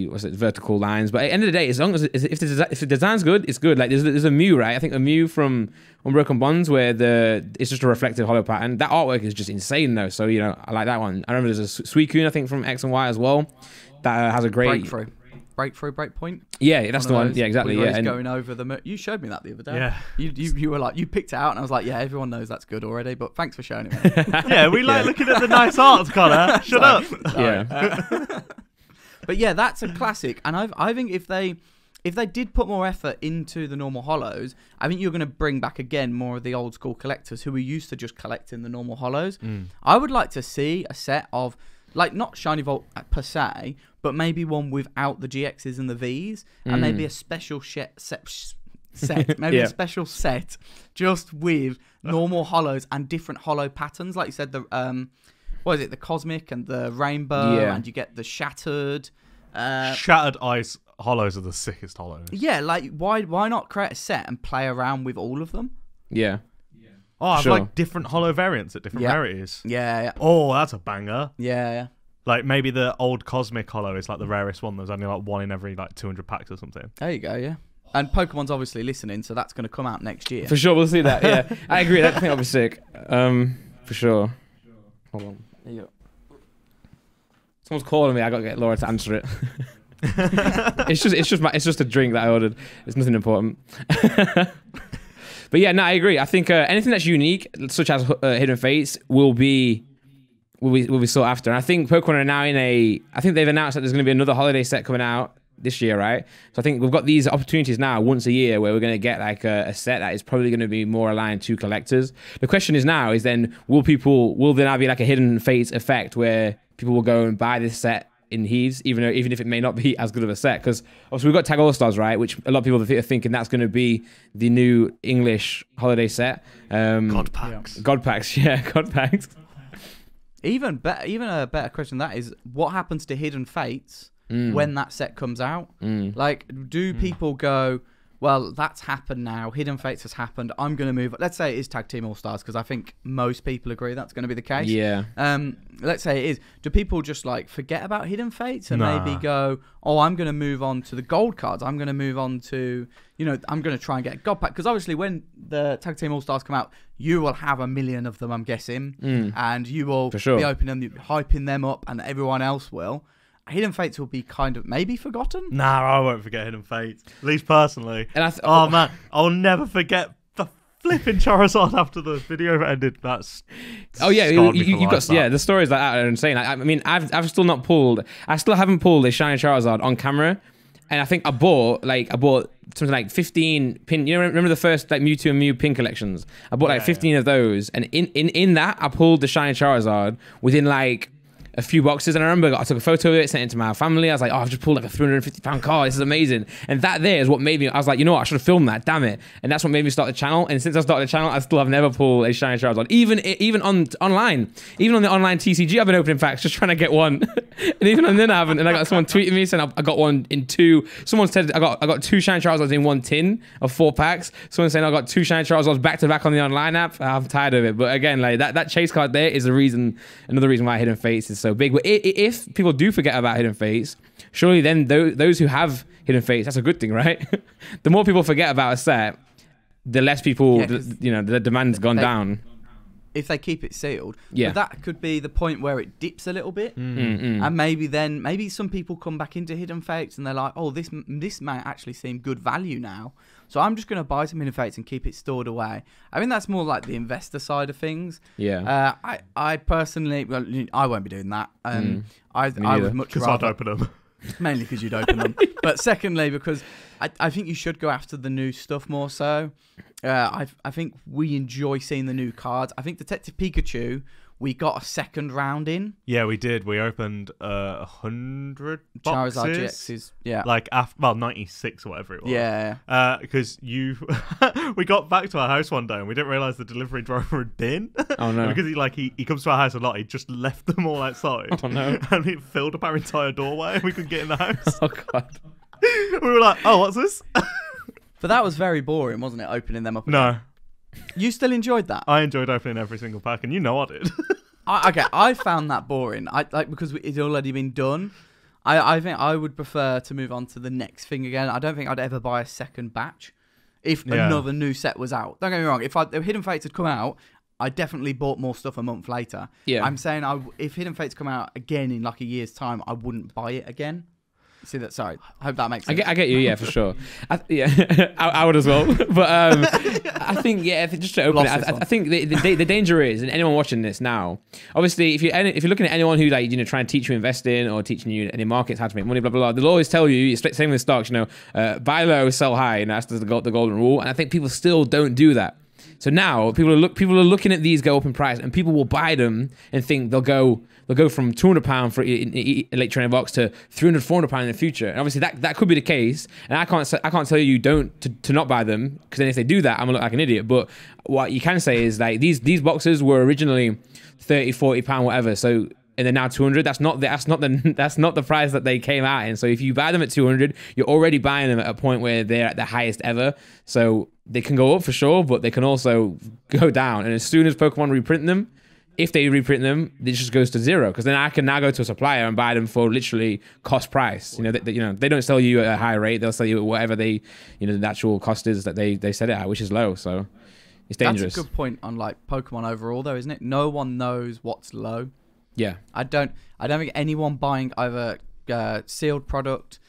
[SPEAKER 3] what's it, vertical lines. But at the end of the day, as long as if the design's good, it's good. Like there's a Mew, right? I think a Mew from Unbroken Bonds where it's just a reflective holo pattern. That artwork is just insane though. So I like that one. I remember there's a Suicune, I think from X and Y as well, that has a great
[SPEAKER 2] breakpoint.
[SPEAKER 3] Yeah, that's the one. Yeah, exactly. Yeah,
[SPEAKER 2] and going over the. You showed me that the other day.
[SPEAKER 1] Yeah.
[SPEAKER 2] You were like, you picked it out, and I was like, yeah, everyone knows that's good already. But thanks for showing it.
[SPEAKER 1] Yeah, we like looking at the nice art, Connor. Shut up.
[SPEAKER 3] Yeah.
[SPEAKER 2] But yeah, that's a classic, and I think if they did put more effort into the normal holos, I think you're going to bring back again more of the old school collectors who were used to just collecting the normal holos. I would like to see a set of, like, not Shiny Vault per se, but maybe one without the GXs and the Vs, and maybe a special set, maybe a special set just with normal holos and different holo patterns, like you said, the what is it, the Cosmic and the Rainbow, and you get the Shattered.
[SPEAKER 1] Shattered Ice holos are the sickest holos.
[SPEAKER 2] Yeah, like why not create a set and play around with all of them?
[SPEAKER 3] Yeah.
[SPEAKER 1] Oh, I've like different holo variants at different rarities.
[SPEAKER 2] Yeah.
[SPEAKER 1] Oh, that's a banger.
[SPEAKER 2] Yeah.
[SPEAKER 1] Like maybe the old Cosmic holo is like the rarest one. There's only like one in every like 200 packs or something.
[SPEAKER 2] There you go, yeah. And Pokemon's obviously listening, so that's going to come out next year.
[SPEAKER 3] For sure, we'll see that. Yeah, I agree. I think that'll be sick. For sure. Hold on. There you go. Someone's calling me. I got to get Laura to answer it. it's just a drink that I ordered. It's nothing important. But yeah, no, I agree. I think anything that's unique, such as Hidden Fates, will be sought after. And I think Pokemon are now I think they've announced that there's going to be another holiday set coming out this year, right? So I think we've got these opportunities now once a year where we're going to get like a set that is probably going to be more aligned to collectors. The question is then will there now be like a Hidden Fates effect where people will go and buy this set in heaves, even if it may not be as good of a set? Because obviously we've got Tag All-Stars, right, which a lot of people are thinking that's going to be the new English holiday set.
[SPEAKER 1] God packs.
[SPEAKER 3] God packs.
[SPEAKER 2] Even a better question than that is, what happens to Hidden Fates when that set comes out? Like, do people go, well, that's happened now, Hidden Fates has happened, I'm going to move. Let's say it is Tag Team All-Stars, because I think most people agree that's going to be the case.
[SPEAKER 3] Yeah.
[SPEAKER 2] Let's say it is. Do people just like forget about Hidden Fates and maybe go, oh, I'm going to move on to the gold cards, I'm going to move on to, I'm going to try and get a God Pack? Because obviously when the Tag Team All-Stars come out, you will have a million of them, I'm guessing, and you will be opening them, hyping them up, and everyone else will. Hidden Fates will be kind of maybe forgotten.
[SPEAKER 1] Nah, I won't forget Hidden Fates. At least personally.
[SPEAKER 3] And
[SPEAKER 1] oh man, I'll never forget the flipping Charizard after the video ended. That's
[SPEAKER 3] you've got the stories like that are insane. I mean, I've still not pulled. I still haven't pulled a shiny Charizard on camera, and I think I bought something like 15 pin. Remember the first like Mewtwo and Mew pin collections? I bought like 15 of those, and in that I pulled the shiny Charizard within like a few boxes. And I remember I took a photo of it, sent it to my family. I was like, oh, I've just pulled like a £350 card. This is amazing. And that there is what made me, I was like, you know what, I should have filmed that, damn it. And that's what made me start the channel. And since I started the channel, I still have never pulled a shiny Charizard. Even online, even on the online TCG, I've been opening packs just trying to get one. And even on then I haven't. And I got someone tweeting me saying I got one in two. Someone said I got 2 shiny Charizards in one tin of 4 packs. Someone saying I got 2 shiny Charizards back to back on the online app. I'm tired of it. But again, like that chase card there is another reason why Hidden Fates is so big. But if people do forget about Hidden Fates, surely then those who have Hidden Fates, that's a good thing, right? The more people forget about a set, the less people, the demand's gone down.
[SPEAKER 2] If they keep it sealed,
[SPEAKER 3] yeah,
[SPEAKER 2] but that could be the point where it dips a little bit, and maybe some people come back into Hidden Fates and they're like, oh, this might actually seem good value now, so I'm just going to buy some Hidden Fates and keep it stored away. I mean, that's more like the investor side of things.
[SPEAKER 3] Yeah.
[SPEAKER 2] I personally, well, I won't be doing that. I would much
[SPEAKER 1] rather. I'd open them.
[SPEAKER 2] Mainly because you'd open them. But secondly, because I think you should go after the new stuff more so. I think we enjoy seeing the new cards. I think Detective Pikachu, we got a second round in.
[SPEAKER 1] Yeah, we did. We opened 100 boxes.
[SPEAKER 2] Charizard GXs, yeah.
[SPEAKER 1] Like, after, 96 or whatever it was.
[SPEAKER 2] Yeah.
[SPEAKER 1] Because we got back to our house one day and we didn't realise the delivery driver had been.
[SPEAKER 3] Oh, no.
[SPEAKER 1] Because he comes to our house a lot. He just left them all outside.
[SPEAKER 3] Oh, no.
[SPEAKER 1] And it filled up our entire doorway and we couldn't get in the house.
[SPEAKER 3] Oh, God.
[SPEAKER 1] We were like, oh, what's this?
[SPEAKER 2] But that was very boring, wasn't it, opening them up?
[SPEAKER 1] No.
[SPEAKER 2] You still enjoyed that?
[SPEAKER 1] I enjoyed opening every single pack, and you know I did.
[SPEAKER 2] I found that boring. Because it's already been done. I think I would prefer to move on to the next thing again. I don't think I'd ever buy a second batch if another new set was out. Don't get me wrong. If Hidden Fates had come out, I definitely bought more stuff a month later.
[SPEAKER 3] Yeah.
[SPEAKER 2] I'm saying if Hidden Fates come out again in like a year's time, I wouldn't buy it again. See that? Sorry. I hope that makes sense.
[SPEAKER 3] I get you, yeah, for sure. I would as well. But I think, just to open it, I think the danger is, and anyone watching this now, obviously, if you're looking at anyone who trying to teach you investing or teaching you any markets, how to make money, blah blah blah, they'll always tell you, same with stocks, buy low, sell high, and that's the golden rule. And I think people still don't do that. So now people are looking at these go up in price, and people will buy them and think they'll go from £200 for an Elite Trainer box to £300, £400 in the future. And obviously that could be the case. And I can't tell you to not buy them, because then if they do that, I'm gonna look like an idiot. But what you can say is like these boxes were originally £30, £40, whatever. So and they're now 200. That's not the price that they came out in. So if you buy them at 200, you're already buying them at a point where they're at the highest ever. So they can go up for sure, but they can also go down. And as soon as Pokemon reprint them, if they reprint them, it just goes to zero. Because then I can now go to a supplier and buy them for literally cost price. They don't sell you at a high rate. They'll sell you at whatever the actual cost is that they set it at, which is low. So it's dangerous.
[SPEAKER 2] That's a good point on like Pokemon overall, though, isn't it? No one knows what's low.
[SPEAKER 3] Yeah.
[SPEAKER 2] I don't think anyone buying either sealed product,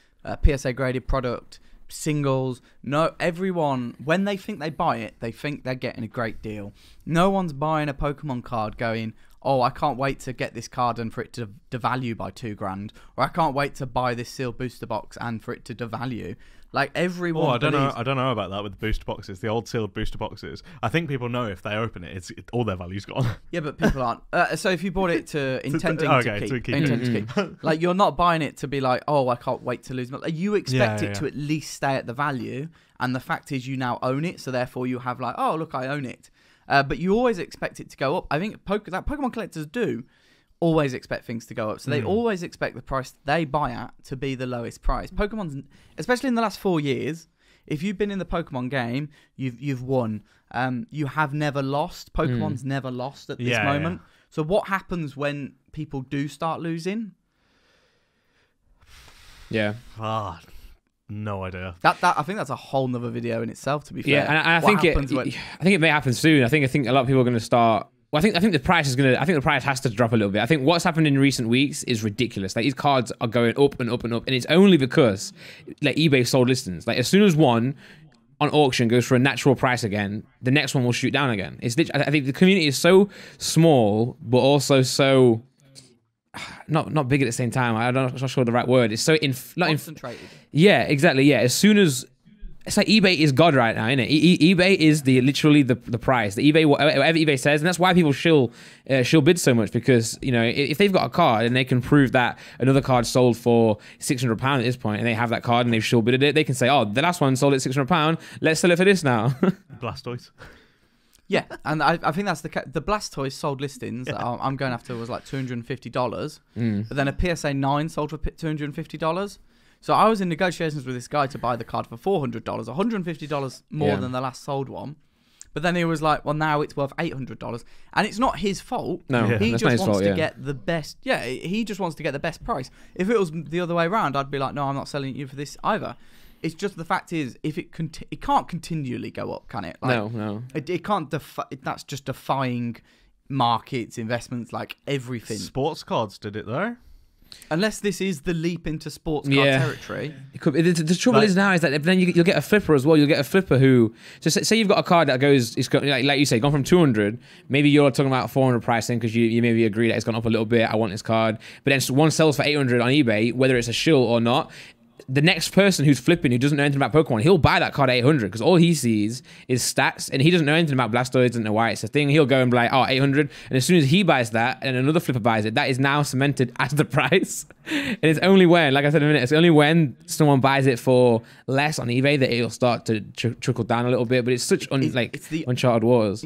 [SPEAKER 2] PSA graded product, singles. No, everyone, when they think they buy it, they think they're getting a great deal. No one's buying a Pokemon card going, oh, I can't wait to get this card and for it to devalue by $2,000, or I can't wait to buy this sealed booster box and for it to devalue. Like everyone.
[SPEAKER 1] I don't know about that with the booster boxes, the old sealed booster boxes. I think people know if they open it, all their value's gone.
[SPEAKER 2] Yeah, but people aren't. So if you bought it to intending to keep, like you're not buying it to be like, oh, I can't wait to lose. Like, you expect it to at least stay at the value, and the fact is you now own it, so therefore you have like, oh, look, I own it. But you always expect it to go up. I think Pokemon collectors do always expect things to go up. So they always expect the price they buy at to be the lowest price. Pokemon's, especially in the last 4 years, if you've been in the Pokemon game, you've won. You have never lost. Pokemon's never lost at this moment. Yeah. So what happens when people do start losing?
[SPEAKER 3] Yeah.
[SPEAKER 1] No idea.
[SPEAKER 2] That I think that's a whole nother video in itself, to be fair.
[SPEAKER 3] Yeah, and I think it may happen soon. I think a lot of people are going to start. Well, I think the price the price has to drop a little bit. I think what's happened in recent weeks is ridiculous. Like these cards are going up and up and up, and it's only because like eBay sold listings. Like as soon as one on auction goes for a natural price again, the next one will shoot down again. I think the community is so small, but also so not big at the same time. I'm not sure the right word. It's so
[SPEAKER 2] concentrated.
[SPEAKER 3] Yeah, exactly. Yeah, as soon as. It's like eBay is God right now, isn't it? eBay is literally the price. The eBay, whatever eBay says, and that's why people shill bid so much, because if they've got a card and they can prove that another card sold for £600 at this point, and they have that card and they've shill bidded it, they can say, oh, the last one sold at £600, let's sell it for this now.
[SPEAKER 1] Blastoise.
[SPEAKER 2] Yeah, and I think that's the Blastoise sold listings that I'm going after was like $250, but then a PSA 9 sold for $250. So I was in negotiations with this guy to buy the card for $400, $150 more than the last sold one. But then he was like, well, now it's worth $800. And it's not his fault.
[SPEAKER 3] No,
[SPEAKER 2] he just wants to get the best. Yeah, he just wants to get the best price. If it was the other way around, I'd be like, no, I'm not selling you for this either. It's just the fact is, if it can't continually go up, can it? Like,
[SPEAKER 3] no.
[SPEAKER 2] It can't. That's just defying markets, investments, like everything.
[SPEAKER 1] Sports cards did it though.
[SPEAKER 2] Unless this is the leap into sports card territory.
[SPEAKER 3] It could, the trouble is now is that then you'll get a flipper as well. You'll get a flipper who, so say you've got a card that goes, it's got, like you say, gone from 200. Maybe you're talking about 400 pricing because you maybe agree that it's gone up a little bit. I want this card, but then one sells for 800 on eBay, whether it's a shill or not. The next person who's flipping, who doesn't know anything about Pokemon, he'll buy that card at 800 because all he sees is stats and he doesn't know anything about Blastoise, doesn't know why it's a thing. He'll go and be like, oh, 800. And as soon as he buys that and another flipper buys it, that is now cemented as the price. And it's only when, like I said in a minute, it's only when someone buys it for less on eBay that it'll start to trickle down a little bit. But it's such it's the uncharted waters.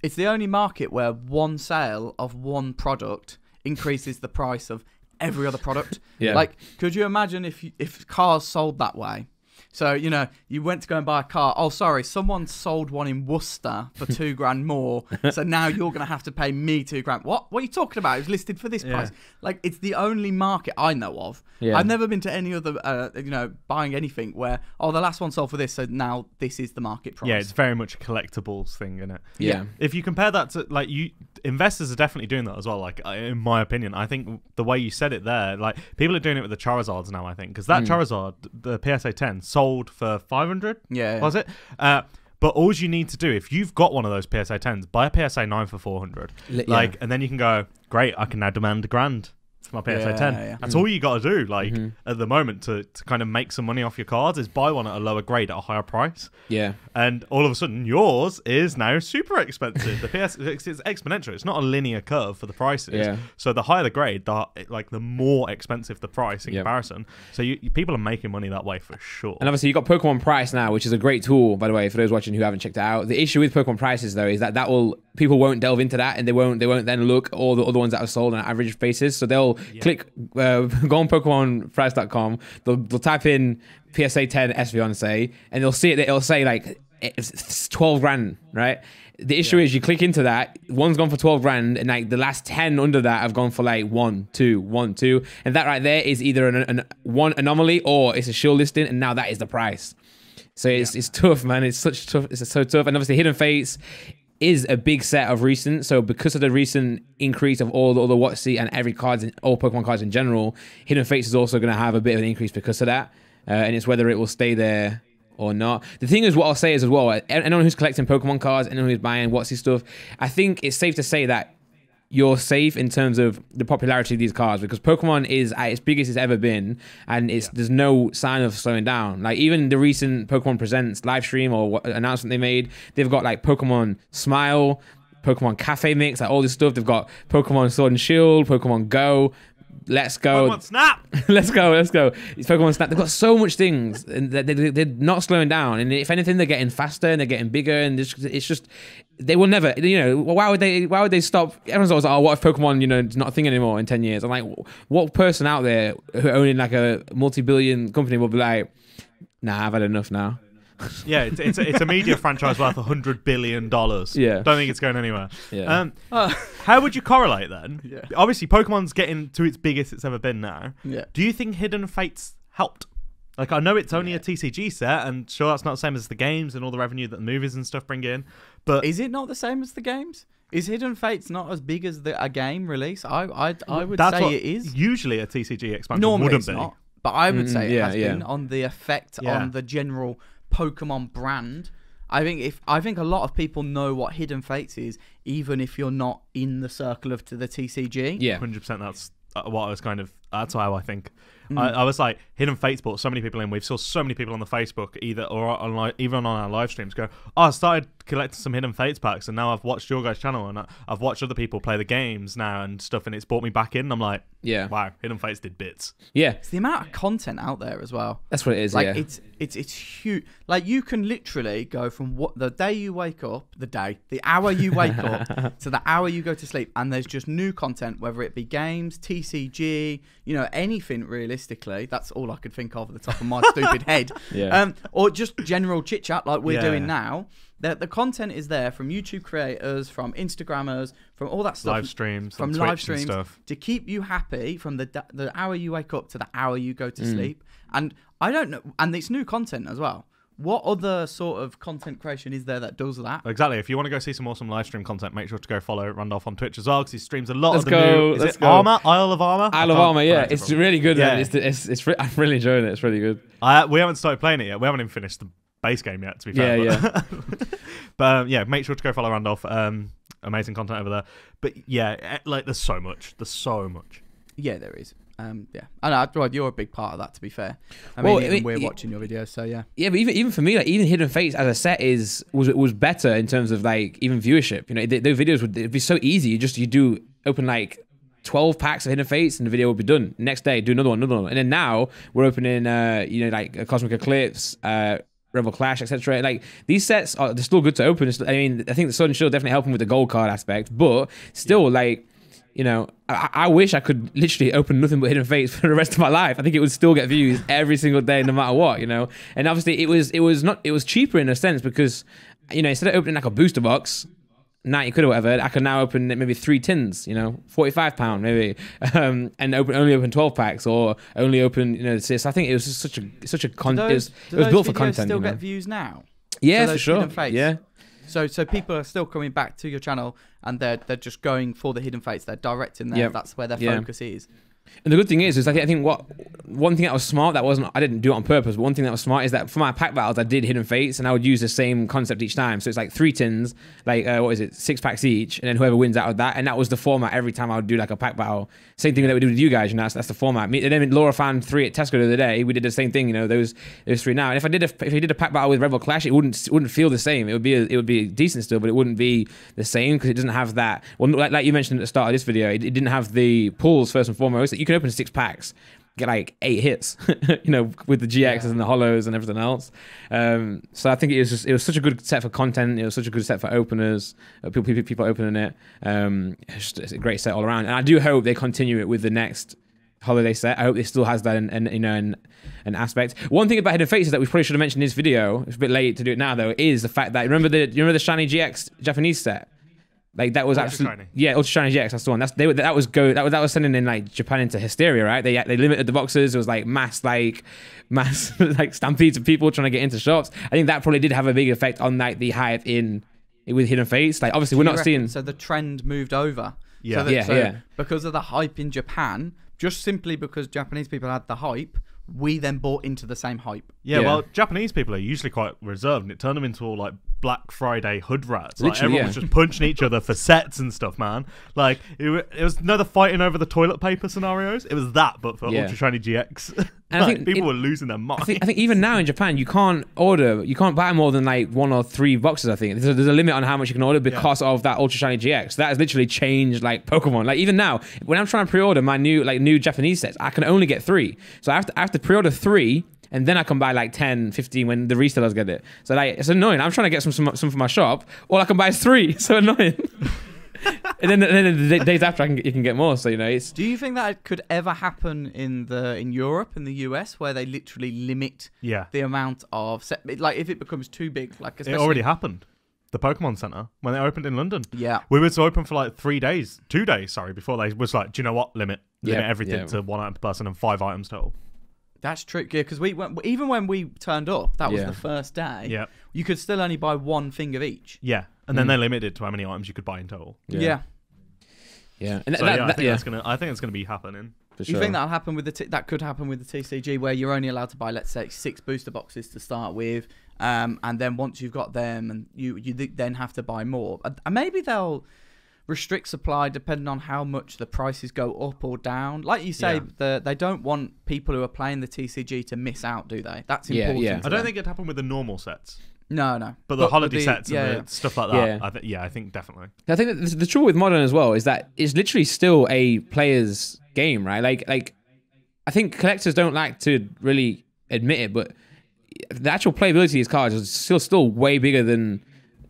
[SPEAKER 2] It's the only market where one sale of one product increases the price of every other product.
[SPEAKER 3] Yeah.
[SPEAKER 2] Like, could you imagine if cars sold that way? So, you know, you went to go and buy a car. Oh, sorry, someone sold one in Worcester for $2,000 more. So now you're going to have to pay me $2,000. What are you talking about? It was listed for this price. Like, it's the only market I know of. Yeah. I've never been to any other, buying anything where, oh, the last one sold for this, so now this is the market price.
[SPEAKER 1] Yeah, it's very much a collectibles thing, isn't it?
[SPEAKER 3] Yeah.
[SPEAKER 1] If you compare that to, like, investors are definitely doing that as well. Like, in my opinion, I think the way you said it there, like, people are doing it with the Charizards now, I think, because that Charizard, the PSA 10, sold for 500. Was it? But all you need to do, if you've got one of those PSA 10s, buy a PSA 9 for 400. Like, and then you can go, great, I can now demand $1,000 for my PSA 10. Yeah. That's all you got to do. Like, at the moment, to kind of make some money off your cards, is buy one at a lower grade at a higher price.
[SPEAKER 3] Yeah.
[SPEAKER 1] And all of a sudden, yours is now super expensive. The it's exponential. It's not a linear curve for the prices.
[SPEAKER 3] Yeah.
[SPEAKER 1] So the higher the grade, the more expensive the price in comparison. So people are making money that way for sure.
[SPEAKER 3] And obviously, you've got Pokemon Price now, which is a great tool, by the way, for those watching who haven't checked it out. The issue with Pokemon Prices, though, is that people won't delve into that, and they won't then look at all the other ones that are sold on an average basis. So they'll click, go on PokemonPrice.com, they'll type in PSA 10 Espeon, say, and they'll see it. It'll say like it's $12,000, right? The issue is you click into that, one's gone for $12,000, and like the last 10 under that have gone for like 1, 2, 1, 2, and that right there is either an one anomaly or it's a shield listing, and now that is the price. So it's tough, man. It's so tough, and obviously Hidden Fates is a big set of recent. So because of the recent increase of all the other WotC and every cards, all Pokemon cards in general, Hidden Fates is also going to have a bit of an increase because of that. And it's whether it will stay there or not. The thing is, what I'll say is as well, anyone who's collecting Pokemon cards, anyone who's buying WotC stuff, I think it's safe to say that you're safe in terms of the popularity of these cards, because Pokemon is at its biggest it's ever been, and there's no sign of slowing down. Like even the recent Pokemon Presents live stream or announcement they made, they've got like Pokemon Smile, Pokemon Cafe Mix, like all this stuff. They've got Pokemon Sword and Shield, Pokemon Go, Let's Go,
[SPEAKER 1] Pokemon Snap.
[SPEAKER 3] Let's go. It's Pokemon Snap. They've got so much things, and they're not slowing down. And if anything, they're getting faster and they're getting bigger. And it's just they will never. Why would they stop? Everyone's always like, oh, what if Pokemon, is not a thing anymore in 10 years? I'm like, what person out there who owning like a multi-billion company will be like, nah, I've had enough now.
[SPEAKER 1] Yeah, it's a media franchise worth $100 billion.
[SPEAKER 3] Yeah.
[SPEAKER 1] Don't think it's going anywhere.
[SPEAKER 3] Yeah.
[SPEAKER 1] How would you correlate then?
[SPEAKER 2] Yeah.
[SPEAKER 1] Obviously, Pokemon's getting to its biggest it's ever been now.
[SPEAKER 2] Yeah.
[SPEAKER 1] Do you think Hidden Fates helped? Like, I know it's only a TCG set, and sure, that's not the same as the games and all the revenue that the movies and stuff bring in. But
[SPEAKER 2] is it not the same as the games? Is Hidden Fates not as big as a game release? I would say it is.
[SPEAKER 1] Usually a TCG expansion
[SPEAKER 2] Normally
[SPEAKER 1] wouldn't
[SPEAKER 2] it's
[SPEAKER 1] be.
[SPEAKER 2] not, but I would say it has been
[SPEAKER 3] Yeah.
[SPEAKER 2] on the effect on the general Pokemon brand. I think a lot of people know what Hidden Fates is, even if you're not in the circle of the TCG.
[SPEAKER 3] Yeah,
[SPEAKER 1] 100%. That's what I was that's how I think. I was like, Hidden Fates brought so many people in. We've saw so many people on the Facebook, even on our live streams, go, oh, I started collecting some Hidden Fates packs, and now I've watched your guys' channel, and I've watched other people play the games now and stuff, and it's brought me back in. And I'm like, wow, Hidden Fates did bits.
[SPEAKER 3] Yeah,
[SPEAKER 2] it's the amount of content out there as well.
[SPEAKER 3] That's what it is.
[SPEAKER 2] Like it's huge. Like you can literally go from the day you wake up, the hour you wake up to the hour you go to sleep, and there's just new content, whether it be games, TCG, anything realistically. That's all I could think of at the top of my stupid head.
[SPEAKER 3] Yeah.
[SPEAKER 2] Or just general chit chat like we're doing now. The content is there from YouTube creators, from Instagrammers, from all that stuff.
[SPEAKER 1] Live streams,
[SPEAKER 2] from
[SPEAKER 1] Twitch
[SPEAKER 2] live streams
[SPEAKER 1] and stuff.
[SPEAKER 2] to keep you happy from the hour you wake up to the hour you go to sleep. And I don't know, and it's new content as well. What other sort of content creation is there that does that?
[SPEAKER 1] Exactly. If you want to go see some awesome live stream content, make sure to go follow Randolph on Twitch as well, because he streams a lot of the new. Is it Armor? Isle of Armor?
[SPEAKER 3] Isle of Armor, yeah. It's really good,
[SPEAKER 1] Yeah.
[SPEAKER 3] man. I'm really enjoying it. It's really good.
[SPEAKER 1] We haven't started playing it yet. We haven't even finished the base game yet, to be fair.
[SPEAKER 3] Yeah,
[SPEAKER 1] But yeah, make sure to go follow Randolph. Amazing content over there. But yeah, like there's so much. There's so much.
[SPEAKER 2] Yeah, there is. Yeah, and Rod, you're a big part of that. To be fair,
[SPEAKER 3] Well,
[SPEAKER 2] we're watching your videos, so yeah.
[SPEAKER 3] Yeah, but even for me, like even Hidden Fates as a set was better in terms of like even viewership. You know, those videos would be so easy. You do open like 12 packs of Hidden Fates and the video will be done. Next day, do another one. And then now we're opening like a Cosmic Eclipse, Rebel Clash, etc. Like these sets they're still good to open. I mean, I think the Sword and Shield definitely helping with the gold card aspect, but still like. You know, I wish I could literally open nothing but Hidden Fates for the rest of my life. I think it would still get views every single day, no matter what. You know, and obviously it was cheaper in a sense because, you know, instead of opening like a booster box, 90 quid or whatever, I can now open maybe 3 tins. You know, £45 maybe, and only open 12 packs or only open So I think it was just such a content. It was built for content.
[SPEAKER 2] Still get views now?
[SPEAKER 3] Yeah, for sure. Yeah.
[SPEAKER 2] So people are still coming back to your channel and they're just going for the Hidden Fates. They're directing there. Yep. That's where their focus is.
[SPEAKER 3] And the good thing is I think one thing that was smart I didn't do it on purpose, but one thing that was smart is that for my pack battles I did Hidden Fates and I would use the same concept each time. So it's like 3 tins, like 6 packs each, and then whoever wins out of that, and that was the format every time I would do like a pack battle. Same thing that we do with you guys, you know, that's the format. And then Laura found 3 at Tesco the other day. We did the same thing, you know, those 3 now. And if you did a pack battle with Rebel Clash, it wouldn't feel the same. It would be decent still, but it wouldn't be the same because it doesn't have that. Well, like you mentioned at the start of this video, it didn't have the pulls first and foremost. That you can open 6 packs, get like 8 hits, you know, with the GXs and the hollows and everything else. So I think it was such a good set for content. It was such a good set for openers. People opening it. It's a great set all around. And I do hope they continue it with the next holiday set. I hope it still has that an aspect. One thing about Hidden Fates is that we probably should have mentioned in this video. It's a bit late to do it now though. Is the fact that remember the Shiny GX Japanese set. Like that was absolutely Ultra Shiny GX. That's the one. That was sending in like Japan into hysteria, right? They limited the boxes. It was like mass like stampedes of people trying to get into shops. I think that probably did have a big effect on like the hype with Hidden Fates. Like obviously we're not seeing.
[SPEAKER 2] So the trend moved over.
[SPEAKER 1] Yeah,
[SPEAKER 2] so because of the hype in Japan, just simply because Japanese people had the hype, we then bought into the same hype.
[SPEAKER 1] Yeah, well, Japanese people are usually quite reserved, and it turned them into all like Black Friday hood rats. Like everyone was just punching each other for sets and stuff, man. Like it was the fighting over the toilet paper scenarios. It was that, but for Ultra Shiny GX.
[SPEAKER 3] And
[SPEAKER 1] like,
[SPEAKER 3] I think
[SPEAKER 1] people were losing their minds.
[SPEAKER 3] I think even now in Japan, you can't buy more than like 1 or 3 boxes. I think there's a limit on how much you can order because of that Ultra Shiny GX. That has literally changed like Pokemon. Like even now, when I'm trying to pre-order my new Japanese sets, I can only get 3. So I have to pre-order 3. And then I can buy like 10, 15 when the resellers get it. So like it's annoying. I'm trying to get some for my shop. All I can buy is 3. So annoying. and then the days after you can get more. So you know it's.
[SPEAKER 2] Do you think that could ever happen in Europe, in the US, where they literally limit the amount of like if it becomes too big, like especially...
[SPEAKER 1] It already happened. The Pokemon Center when they opened in London.
[SPEAKER 2] Yeah,
[SPEAKER 1] we were open for like 2 days, before they was like, do you know what? Limit everything to 1 item per person and 5 items total.
[SPEAKER 2] That's true, yeah, because even when we turned up, that was the first day.
[SPEAKER 1] Yeah,
[SPEAKER 2] you could still only buy 1 thing of each.
[SPEAKER 1] Yeah, and then they limited to how many items you could buy in total.
[SPEAKER 2] Yeah.
[SPEAKER 1] And so, I think it's gonna be happening.
[SPEAKER 2] For sure. You think that'll happen with that could happen with the TCG, where you're only allowed to buy, let's say, 6 booster boxes to start with, and then once you've got them, and you then have to buy more, and maybe they'll restrict supply depending on how much the prices go up or down. Like you say, they don't want people who are playing the TCG to miss out, do they? That's important.
[SPEAKER 1] Yeah. I don't think it'd happen with the normal sets.
[SPEAKER 2] No.
[SPEAKER 1] But the holiday sets and the stuff like that, I think definitely.
[SPEAKER 3] I think that the trouble with Modern as well is that it's literally still a player's game, right? Like I think collectors don't like to really admit it, but the actual playability of these cards is still way bigger than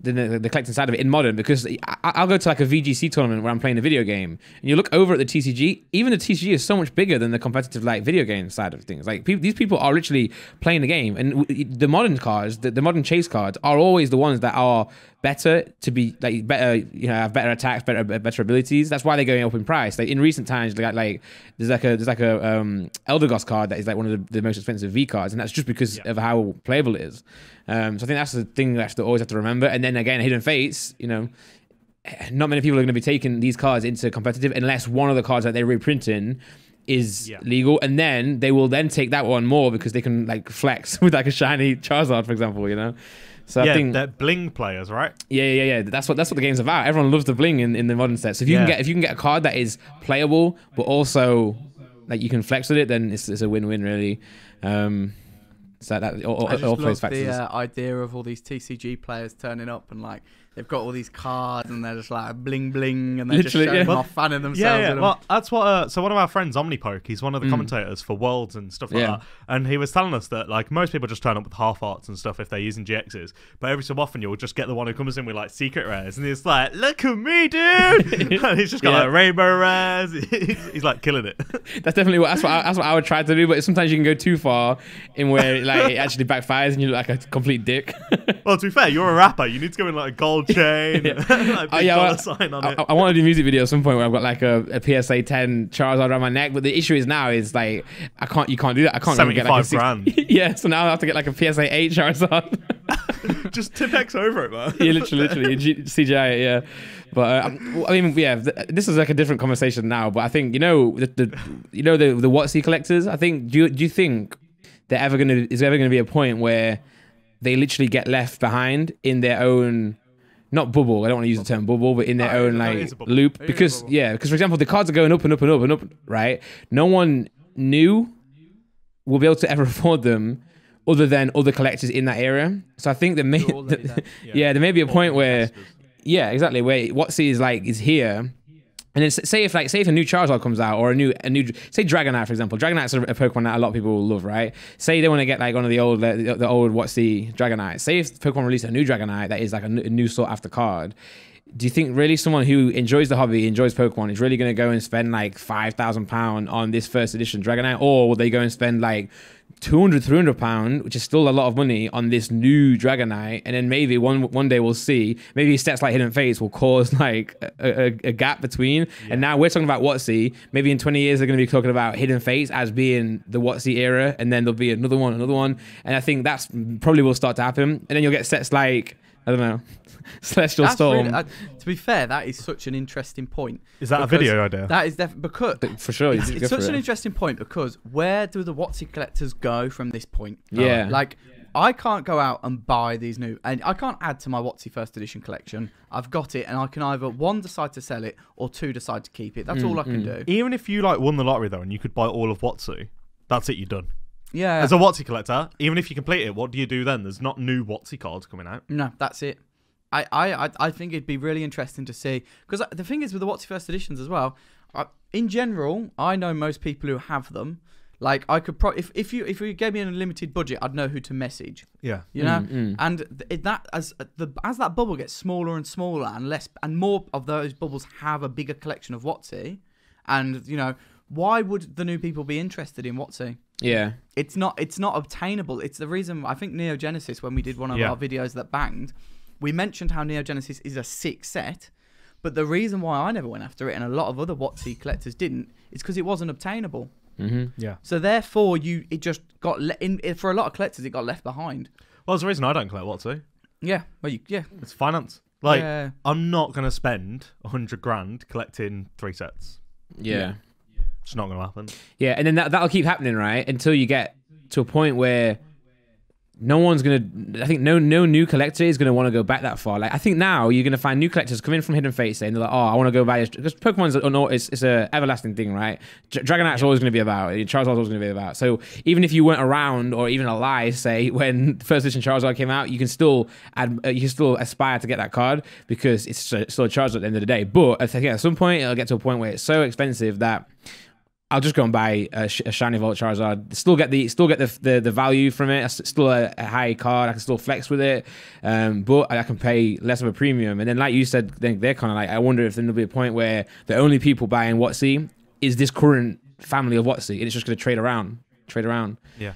[SPEAKER 3] the collecting side of it in modern, because I'll go to like a VGC tournament where I'm playing a video game, and you look over at the TCG. Even the TCG is so much bigger than the competitive like video game side of things. Like these people are literally playing the game, and the modern cards, the modern chase cards, are always the ones that are better to be like better, you know, have better attacks, better abilities. That's why they're going up in price. Like in recent times, like there's like a Eldegoss card that is like one of the most expensive V cards, and that's just because of how playable it is. So I think that's the thing that you always have to remember. And then again, Hidden Fates, you know, not many people are going to be taking these cards into competitive unless one of the cards that they're reprinting is legal, and then they will then take that one more because they can like flex with like a shiny Charizard, for example, you know. So I think
[SPEAKER 1] they're bling players, right?
[SPEAKER 3] Yeah. That's what the game's about. Everyone loves the bling in the modern set. So if you can get a card that is playable but also like you can flex with it, then it's a win-win really. So that all plays factors.
[SPEAKER 2] The idea of all these TCG players turning up and like they've got all these cards and they're just like bling bling and they're literally, just showing off, fanning themselves.
[SPEAKER 1] Yeah. Well, that's what. So one of our friends, Omnipoke, he's one of the commentators for Worlds and stuff like that, and he was telling us that like most people just turn up with half arts and stuff if they're using GXs, but every so often you'll just get the one who comes in with like secret rares, and he's like, "Look at me, dude!" And he's just got like rainbow rares. He's like killing it.
[SPEAKER 3] That's definitely that's what I would try to do, but sometimes you can go too far in where like it actually backfires and you look like a complete dick.
[SPEAKER 1] Well, to be fair, you're a rapper. You need to go in like a gold chain, like big dollar sign on it.
[SPEAKER 3] I want to do a music video at some point where I've got like a PSA 10 Charizard around my neck, but the issue is now is like you can't do that. I can't
[SPEAKER 1] 75
[SPEAKER 3] get like
[SPEAKER 1] grand.
[SPEAKER 3] Yeah, so now I have to get like a PSA 8 Charizard.
[SPEAKER 1] Just tip X over it, man.
[SPEAKER 3] Yeah, literally CGI it, yeah. But I mean, yeah, this is like a different conversation now. But I think the WotC collectors. I think do you think is there ever gonna be a point where they literally get left behind in their own, not bubble, I don't want to use the term bubble, but in their own like loop, because for example the cards are going up and up and up and up, right? No one new will be able to ever afford them other than other collectors in that area. So I think there may there may be a point where where WotC is here. And then say if a new Charizard comes out, or a new say Dragonite, for example. Dragonite's a Pokemon that a lot of people love, right? Say they want to get like one of the old WotC Dragonite. Say if Pokemon release a new Dragonite that is like a new sought after card. Do you think really someone who enjoys the hobby, enjoys Pokemon, is really going to go and spend like £5,000 on this first edition Dragonite, or will they go and spend like £200-300, which is still a lot of money, on this new Dragonite? And then maybe one day we'll see, maybe sets like Hidden Fates will cause like a gap between. And now we're talking about WotC. Maybe in 20 years they're going to be talking about Hidden Fates as being the WotC era, and then there'll be another one. And I think that's probably will start to happen. And then you'll get sets like, I don't know, Celestial Storm.
[SPEAKER 2] Really, to be fair, that is such an interesting point.
[SPEAKER 1] Is that a video idea?
[SPEAKER 2] That is definitely, because
[SPEAKER 3] for sure,
[SPEAKER 2] it's such an interesting point, because where do the WotC collectors go from this point?
[SPEAKER 3] Yeah,
[SPEAKER 2] like I can't go out and buy these new, and I can't add to my WotC first edition collection. I've got it, and I can either one decide to sell it or two decide to keep it. That's all I can do.
[SPEAKER 1] Even if you like won the lottery though, and you could buy all of WotC, that's it. You're done.
[SPEAKER 2] Yeah.
[SPEAKER 1] As a WotC collector, even if you complete it, what do you do then? There's not new WotC cards coming out.
[SPEAKER 2] No, that's it. I think it'd be really interesting to see, because the thing is with the WotC first editions as well, in general, I know most people who have them. Like I could if you gave me an unlimited budget, I'd know who to message.
[SPEAKER 1] Yeah,
[SPEAKER 2] you know, and that as that bubble gets smaller and smaller and more of those bubbles have a bigger collection of WotC, and you know, why would the new people be interested in WotC?
[SPEAKER 3] Yeah,
[SPEAKER 2] it's not obtainable. It's the reason I think Neo Genesis, when we did one of our videos that banged, we mentioned how Neo Genesis is a sick set, but the reason why I never went after it and a lot of other WotC collectors didn't is because it wasn't obtainable.
[SPEAKER 1] Yeah.
[SPEAKER 2] So therefore, it just got for a lot of collectors, it got left behind.
[SPEAKER 1] Well, there's a reason I don't collect WotC.
[SPEAKER 2] Yeah. Well,
[SPEAKER 1] it's finance. Like I'm not gonna spend 100 grand collecting 3 sets.
[SPEAKER 3] Yeah.
[SPEAKER 1] It's not gonna happen.
[SPEAKER 3] Yeah, and then that'll keep happening, right? Until you get to a point where no one's gonna. I think no new collector is gonna want to go back that far. Like I think now you're gonna find new collectors coming from Hidden Fates saying they're like, oh, I want to go buy this, because Pokemon's it's a everlasting thing, right? Dragonite's always gonna be about. Charizard's always gonna be about. So even if you weren't around or even alive, say when first edition Charizard came out, you can still aspire to get that card because it's still a Charizard at the end of the day. But I think at some point it'll get to a point where it's so expensive that I'll just go and buy a shiny Vault Charizard. Still get the value from it. It's still a high card. I can still flex with it, but I can pay less of a premium. And then, like you said, they're kind of like, I wonder if there'll be a point where the only people buying WotC is this current family of WotC, and it's just going to trade around.
[SPEAKER 1] Yeah,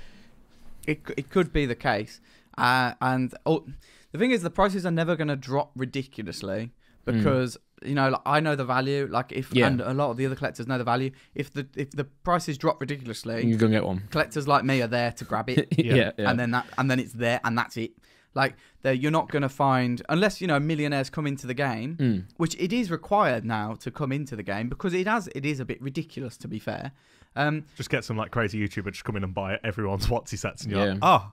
[SPEAKER 2] it could be the case. And the thing is, the prices are never going to drop ridiculously because you know, like, I know the value. Like and a lot of the other collectors know the value. If the prices drop ridiculously,
[SPEAKER 3] you can get one.
[SPEAKER 2] Collectors like me are there to grab it.
[SPEAKER 3] yeah.
[SPEAKER 2] And then it's there, and that's it. Like you're not going to find, unless you know millionaires come into the game, which it is required now to come into the game because it is a bit ridiculous, to be fair.
[SPEAKER 1] Just get some like crazy YouTuber just come in and buy everyone's WotC sets, and you're like, oh.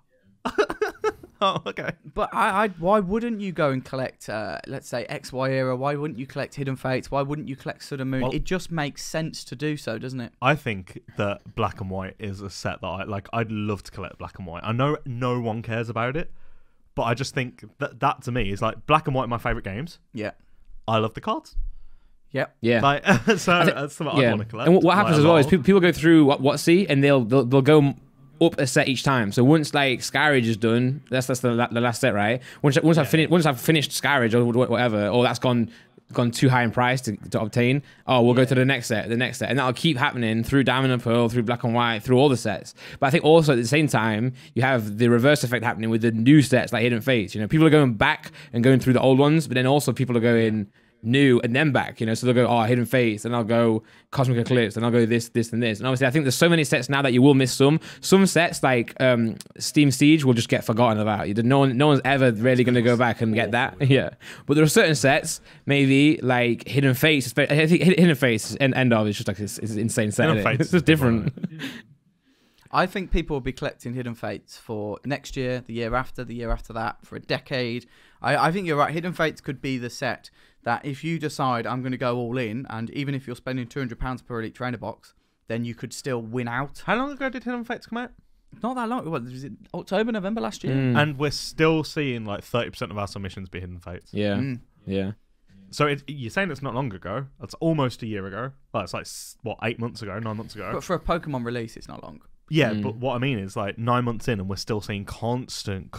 [SPEAKER 1] Oh, okay.
[SPEAKER 2] But why wouldn't you go and collect, let's say, XY Era? Why wouldn't you collect Hidden Fates? Why wouldn't you collect Sun and Moon? Well, it just makes sense to do so, doesn't it?
[SPEAKER 1] I think that Black and White is a set that I'd love to collect Black and White. I know no one cares about it, but I just think that to me is like Black and White are my favourite games.
[SPEAKER 2] Yeah.
[SPEAKER 1] I love the cards.
[SPEAKER 2] Yep.
[SPEAKER 1] Yeah. Like, so that's something I want to collect.
[SPEAKER 3] And what happens as well is people go through WotC and they'll go up a set each time. So once like Skyridge is done, that's the last set, right? Once I've finished Skyridge or whatever, or that's gone too high in price to obtain, we'll go to the next set, and that'll keep happening through Diamond and Pearl, through Black and White, through all the sets. But I think also at the same time you have the reverse effect happening with the new sets like Hidden Fates. You know, people are going back and going through the old ones, but then also people are going new and then back, you know, so they'll go Hidden Fates, and I'll go Cosmic Eclipse, and I'll go this and this. And obviously I think there's so many sets now that you will miss some sets like Steam Siege will just get forgotten about. No one's ever really going to go back and get that. Yeah, but there are certain sets, maybe like Hidden Fates. I think Hidden Fates and End of is just like it's insane set. It's just different.
[SPEAKER 2] I think people will be collecting Hidden Fates for next year, the year after that, for a decade. I think you're right. Hidden Fates could be the set that if you decide I'm going to go all in, and even if you're spending £200 per Elite Trainer box, then you could still win out.
[SPEAKER 1] How long ago did Hidden Fates come out?
[SPEAKER 2] Not that long. What was it? October, November last year?
[SPEAKER 1] And we're still seeing like 30% of our submissions be Hidden Fates.
[SPEAKER 3] Yeah. Yeah.
[SPEAKER 1] So you're saying it's not long ago. That's almost a year ago. Well, it's like, what, 8 months ago, 9 months ago?
[SPEAKER 2] But for a Pokemon release, it's not long.
[SPEAKER 1] Yeah, but what I mean is like 9 months in and we're still seeing constant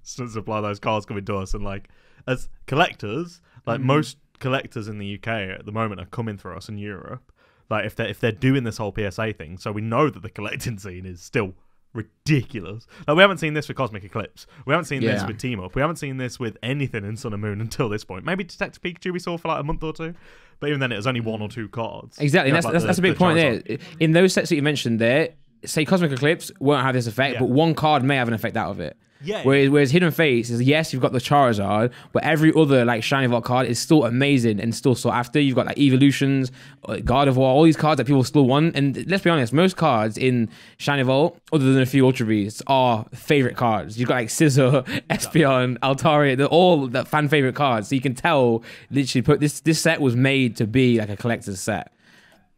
[SPEAKER 1] supply of those cards coming to us. And like as collectors, like most collectors in the UK at the moment are coming for us in Europe. Like if they're doing this whole PSA thing, so we know that the collecting scene is still ridiculous. Like we haven't seen this with Cosmic Eclipse. We haven't seen this with Team Up. We haven't seen this with anything in Sun and Moon until this point. Maybe Detective Pikachu we saw for like a month or two. But even then it was only 1 or 2 cards.
[SPEAKER 3] Exactly. That's a big point there. In those sets that you mentioned there, say Cosmic Eclipse won't have this effect, but one card may have an effect out of it.
[SPEAKER 1] Yeah.
[SPEAKER 3] Whereas Hidden Fates is, yes, you've got the Charizard, but every other like Shiny Vault card is still amazing and still sought after. You've got like Evolutions, God of War, all these cards that people still want. And let's be honest, most cards in Shiny Vault, other than a few Ultra Beasts, are favorite cards. You've got like Scizor, Espeon, Altaria, they're all the fan favorite cards. So you can tell, literally, this set was made to be like a collector's set.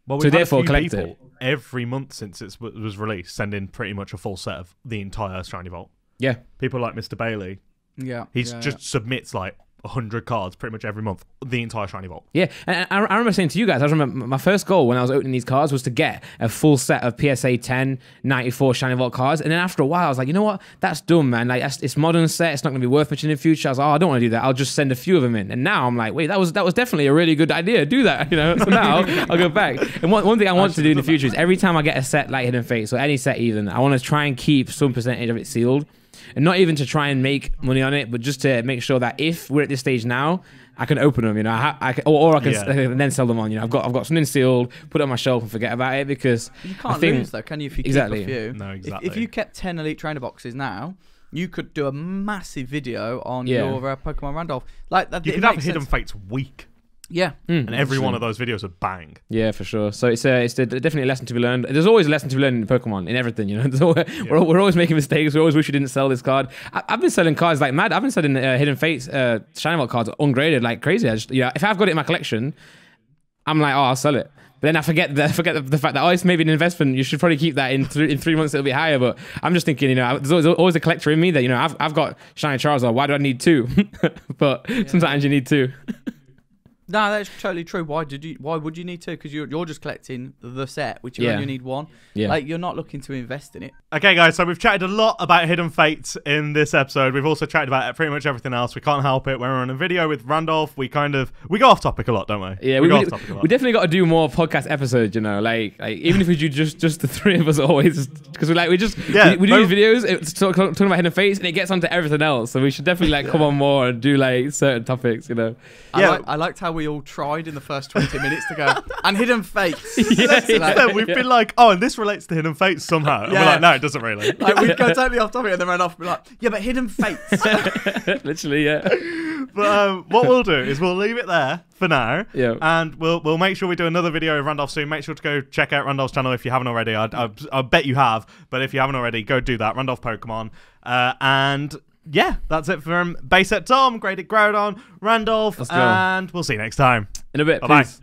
[SPEAKER 1] Well, so therefore, collect it. Every month since it was released, send in pretty much a full set of the entire Shiny Vault.
[SPEAKER 3] Yeah.
[SPEAKER 1] People like Mr. Bailey.
[SPEAKER 2] Yeah.
[SPEAKER 1] He's submits like 100 cards pretty much every month, the entire Shiny Vault.
[SPEAKER 3] Yeah, and I remember saying to you guys, I remember my first goal when I was opening these cards was to get a full set of PSA 10, 94 Shiny Vault cards. And then after a while, I was like, you know what? That's dumb, man. Like, it's modern set. It's not going to be worth much in the future. I was like, I don't want to do that. I'll just send a few of them in. And now I'm like, wait, that was definitely a really good idea. Do that, you know? So now I'll go back. And one thing I want to do in the future is every time I get a set like Hidden Fates or any set even, I want to try and keep some percentage of it sealed. And not even to try and make money on it, but just to make sure that if we're at this stage now, I can open them, you know, I can then sell them on. You know, I've got something sealed, put it on my shelf and forget about it because
[SPEAKER 2] you can't lose though, can you? If you keep a few,
[SPEAKER 1] no, exactly.
[SPEAKER 2] If you kept 10 Elite Trainer boxes now, you could do a massive video on your Pokemon Randolph. Like that,
[SPEAKER 1] you could have Hidden Fates week.
[SPEAKER 2] Yeah,
[SPEAKER 1] and every one of those videos would bang.
[SPEAKER 3] Yeah, for sure. So it's definitely a lesson to be learned. There's always a lesson to be learned in Pokemon, in everything. You know, we're always making mistakes. We always wish we didn't sell this card. I've been selling cards like mad. I've been selling Hidden Fates, Shiny Vault cards ungraded like crazy. If I've got it in my collection, I'm like, I'll sell it. But then I forget the fact that it's maybe an investment. You should probably keep that in 3 months. It'll be higher. But I'm just thinking, you know, there's always a collector in me that, you know, I've got Shiny Charizard. Why do I need 2? But sometimes you need 2.
[SPEAKER 2] No, that's totally true. Why would you need to? Because you're just collecting the set, which you only need one.
[SPEAKER 3] Yeah.
[SPEAKER 2] Like, you're not looking to invest in it.
[SPEAKER 1] Okay, guys, so we've chatted a lot about Hidden Fates in this episode. We've also chatted about pretty much everything else. We can't help it. When we're on a video with Randolph, we go off topic a lot, don't we?
[SPEAKER 3] Yeah,
[SPEAKER 1] we go off topic a lot.
[SPEAKER 3] We definitely got to do more podcast episodes, you know, like even if we do just the three of us always, because we do these videos it's talking about Hidden Fates, and it gets onto everything else. So we should definitely like come on more and do like certain topics, you know.
[SPEAKER 2] I liked how we all tried in the first 20 minutes to go and Hidden Fates.
[SPEAKER 1] We've been like, oh, and this relates to Hidden Fates somehow. And we're like, no, it doesn't really.
[SPEAKER 2] Like, we'd go totally off topic and then run off and be like, yeah, but Hidden Fates.
[SPEAKER 3] Literally, yeah.
[SPEAKER 1] But what we'll do is we'll leave it there for now.
[SPEAKER 3] Yeah.
[SPEAKER 1] And we'll make sure we do another video of Randolph soon. Make sure to go check out Randolph's channel if you haven't already. I bet you have. But if you haven't already, go do that. Randolph Pokemon. And yeah, that's it from Base at Tom, Graded Groudon, Randolph, and we'll see you next time.
[SPEAKER 3] In a bit.
[SPEAKER 1] Bye-bye.
[SPEAKER 3] Peace.